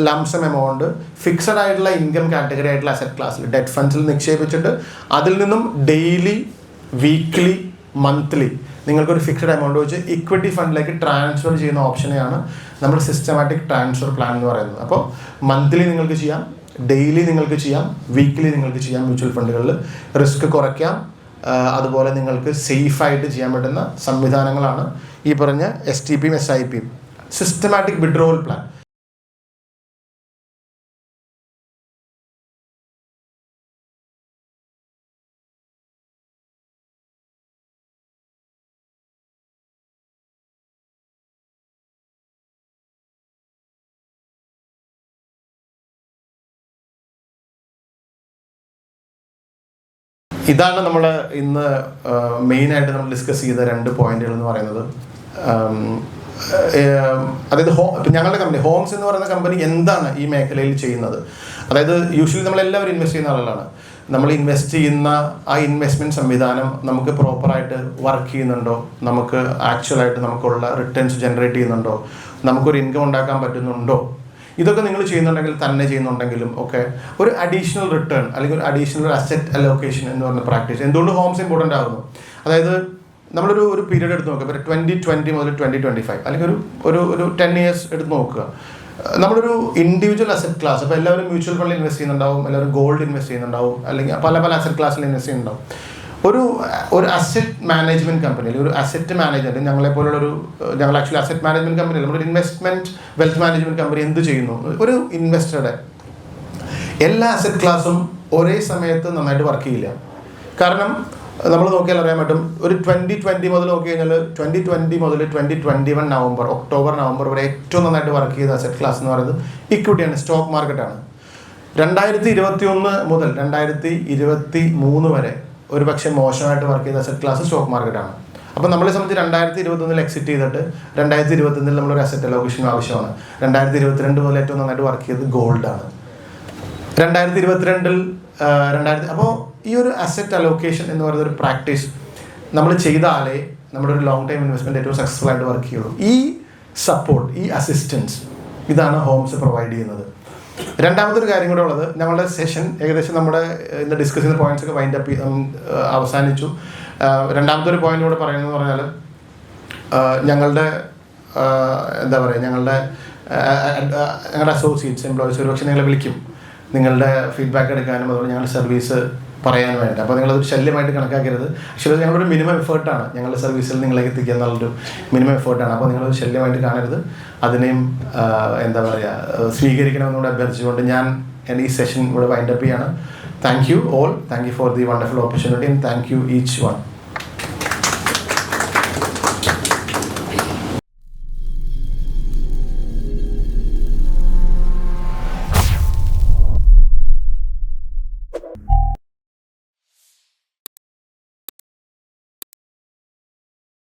ലംസം എമൗണ്ട് ഫിക്സഡ് ആയിട്ടുള്ള ഇൻകം കാറ്റഗറി ആയിട്ടുള്ള അസറ്റ് ക്ലാസ്സിൽ ഡെറ്റ് ഫണ്ട്സിൽ നിക്ഷേപിച്ചിട്ട് അതിൽ നിന്നും ഡെയിലി, വീക്ക്ലി, മന്ത്ലി നിങ്ങൾക്കൊരു ഫിക്സഡ് എമൗണ്ട് വെച്ച് ഇക്വിറ്റി ഫണ്ടിലേക്ക് ട്രാൻസ്ഫർ ചെയ്യുന്ന ഓപ്ഷനെയാണ് നമ്മൾ സിസ്റ്റമാറ്റിക് ട്രാൻസ്ഫർ പ്ലാൻ എന്ന് പറയുന്നത്. അപ്പോൾ മന്ത്ലി നിങ്ങൾക്ക് ചെയ്യാം, ഡെയിലി നിങ്ങൾക്ക് ചെയ്യാം, വീക്ക്ലി നിങ്ങൾക്ക് ചെയ്യാം. മ്യൂച്വൽ ഫണ്ടുകളിൽ റിസ്ക് കുറയ്ക്കാം, അതുപോലെ നിങ്ങൾക്ക് സേഫായിട്ട് ചെയ്യാൻ പറ്റുന്ന സംവിധാനങ്ങളാണ് ഈ പറഞ്ഞ STPയും SIPയും. Systematic withdrawal plan. ഇതാണ് നമ്മൾ ഇന്ന് മെയിനായിട്ട് നമ്മൾ ഡിസ്കസ് ചെയ്ത 2 പോയിന്റുകൾ എന്ന് പറയുന്നത്. അതായത് ഞങ്ങളുടെ കമ്പനി ഹോംസ് എന്ന് പറയുന്ന കമ്പനി എന്താണ് ഈ മേഖലയിൽ ചെയ്യുന്നത്. അതായത് യൂഷ്വലി നമ്മളെല്ലാവരും ഇൻവെസ്റ്റ് ചെയ്യുന്ന ആളുകളാണ്. നമ്മൾ ഇൻവെസ്റ്റ് ചെയ്യുന്ന ആ ഇൻവെസ്റ്റ്മെൻറ്റ് സംവിധാനം നമുക്ക് പ്രോപ്പറായിട്ട് വർക്ക് ചെയ്യുന്നുണ്ടോ, നമുക്ക് ആക്ച്വലായിട്ട് നമുക്കുള്ള റിട്ടേൺസ് ജനറേറ്റ് ചെയ്യുന്നുണ്ടോ, നമുക്കൊരു ഇൻകം ഉണ്ടാക്കാൻ പറ്റുന്നുണ്ടോ, ഇതൊക്കെ നിങ്ങൾ ചെയ്യുന്നുണ്ടെങ്കിൽ തന്നെ ചെയ്യുന്നുണ്ടെങ്കിലും ഒക്കെ ഒരു അഡീഷണൽ റിട്ടേൺ അല്ലെങ്കിൽ ഒരു അഡീഷണൽ അസറ്റ് അലോക്കേഷൻ എന്ന് പറഞ്ഞ പ്രാക്ടീസ് എന്തുകൊണ്ട് ഹോംസ് ഇമ്പോർട്ടൻ്റ് ആകുന്നു. അതായത് നമ്മളൊരു പീരീഡ് എടുത്ത് നോക്കുക, ഇപ്പോൾ 2020 മുതൽ 2025 അല്ലെങ്കിൽ ഒരു 10 years എടുത്ത് നോക്കുക. നമ്മളൊരു ഇൻഡിവിജ്വൽ അസറ്റ് ക്ലാസ്, അപ്പോൾ എല്ലാവരും മ്യൂച്വൽ ഫണ്ടിൽ ഇൻവെസ്റ്റ് ചെയ്യുന്നുണ്ടാവും, എല്ലാവരും ഗോൾഡ് ഇൻവെസ്റ്റ് ചെയ്യുന്നുണ്ടാവും, അല്ലെങ്കിൽ പല അസറ്റ് ക്ലാസ്സിൽ ഇൻവെസ്റ്റ് ചെയ്യുന്നുണ്ടാവും. ഒരു അസറ്റ് മാനേജ്മെൻറ്റ് കമ്പനി അല്ലെങ്കിൽ ഒരു അസറ്റ് മാനേജ്മെൻറ്റ് ഞങ്ങൾ ആക്ച്വലി അസറ്റ് മാനേജ്മെൻറ്റ് കമ്പനി നമ്മളൊരു ഇൻവെസ്റ്റ്മെൻറ്റ് വെൽത്ത് മാനേജ്മെൻറ്റ് കമ്പനി എന്ത് ചെയ്യുന്നു, ഒരു ഇൻവെസ്റ്ററുടെ എല്ലാ അസറ്റ് ക്ലാസ്സും ഒരേ സമയത്ത് നന്നായിട്ട് വർക്ക് ചെയ്യില്ല. കാരണം നമ്മൾ നോക്കിയാൽ അറിയാൻ പറ്റും, ഒരു 2020 മുതൽ നോക്കി കഴിഞ്ഞാൽ 2020 മുതൽ 2021 ഒക്ടോബർ നവംബർ വരെ ഏറ്റവും നന്നായിട്ട് വർക്ക് ചെയ്ത അസറ്റ് ക്ലാസ് എന്ന് പറയുന്നത് ഇക്വിറ്റിയാണ്, സ്റ്റോക്ക് മാർക്കറ്റാണ്. 2021 മുതൽ 2023 വരെ ഒരു പക്ഷേ മോശമായിട്ട് വർക്ക് ചെയ്ത അസറ്റ് ക്ലാസ് സ്റ്റോക്ക് മാർക്കറ്റാണ്. അപ്പോൾ നമ്മളെ സംബന്ധിച്ച് 2021 എക്സിറ്റ് ചെയ്തിട്ട് 2021 നമ്മളൊരു അസറ്റ് അലോക്കേഷൻ ആവശ്യമാണ്. 2022 മുതൽ ഏറ്റവും നന്നായിട്ട് വർക്ക് ചെയ്തത് ഗോൾഡാണ്. 2022 അപ്പോൾ ഈ ഒരു അസറ്റ് അലോക്കേഷൻ എന്ന് പറയുന്ന ഒരു പ്രാക്ടീസ് നമ്മൾ ചെയ്താലേ നമ്മുടെ ഒരു ലോങ് ടൈം ഇൻവെസ്റ്റ്മെൻറ്റ് ഏറ്റവും സക്സസ്ഫുൾ ആയിട്ട് വർക്ക് ചെയ്യുള്ളൂ. ഈ സപ്പോർട്ട്, ഈ അസിസ്റ്റൻസ് ഇതാണ് ഹോംസ് പ്രൊവൈഡ് ചെയ്യുന്നത്. രണ്ടാമതൊരു കാര്യം കൂടെ ഉള്ളത്, ഞങ്ങളുടെ സെഷൻ ഏകദേശം നമ്മുടെ ഇന്ന് ഡിസ്കസ് ചെയ്യുന്ന പോയിന്റ്സ് ഒക്കെ വൈൻഡ് അപ്പ് അവസാനിച്ചു. രണ്ടാമത്തെ ഒരു പോയിന്റ് കൂടെ പറയുന്നതെന്ന് പറഞ്ഞാൽ ഞങ്ങളുടെ എന്താ പറയുക, ഞങ്ങളുടെ അസോസിയേറ്റ്സ് എംപ്ലോയീസ് ഒരുപക്ഷെ നിങ്ങളെ വിളിക്കും നിങ്ങളുടെ ഫീഡ്ബാക്ക് എടുക്കാനും അതുപോലെ ഞങ്ങളുടെ സർവീസ് പറയാൻ വേണ്ടി. അപ്പോൾ നിങ്ങളതൊരു ശല്യമായിട്ട് കണക്കാക്കരുത്. ആക്ച്വലി ഞങ്ങളൊരു മിനിമം എഫേർട്ടാണ് ഞങ്ങളുടെ സർവീസിൽ നിങ്ങളേക്ക് എത്തിക്കുക എന്നുള്ളൊരു മിനിമം എഫേർട്ടാണ്. അപ്പോൾ നിങ്ങളൊരു ശല്യമായിട്ട് കാണരുത്, അതിനെയും എന്താ പറയുക സ്വീകരിക്കണമെന്നുകൂടെ അഭ്യർത്ഥിച്ചുകൊണ്ട് ഞാൻ ഈ സെഷൻ ഇവിടെ വൈൻഡപ്പ് ചെയ്യാണ്. Thank you all, thank you for the wonderful opportunity and thank you each one.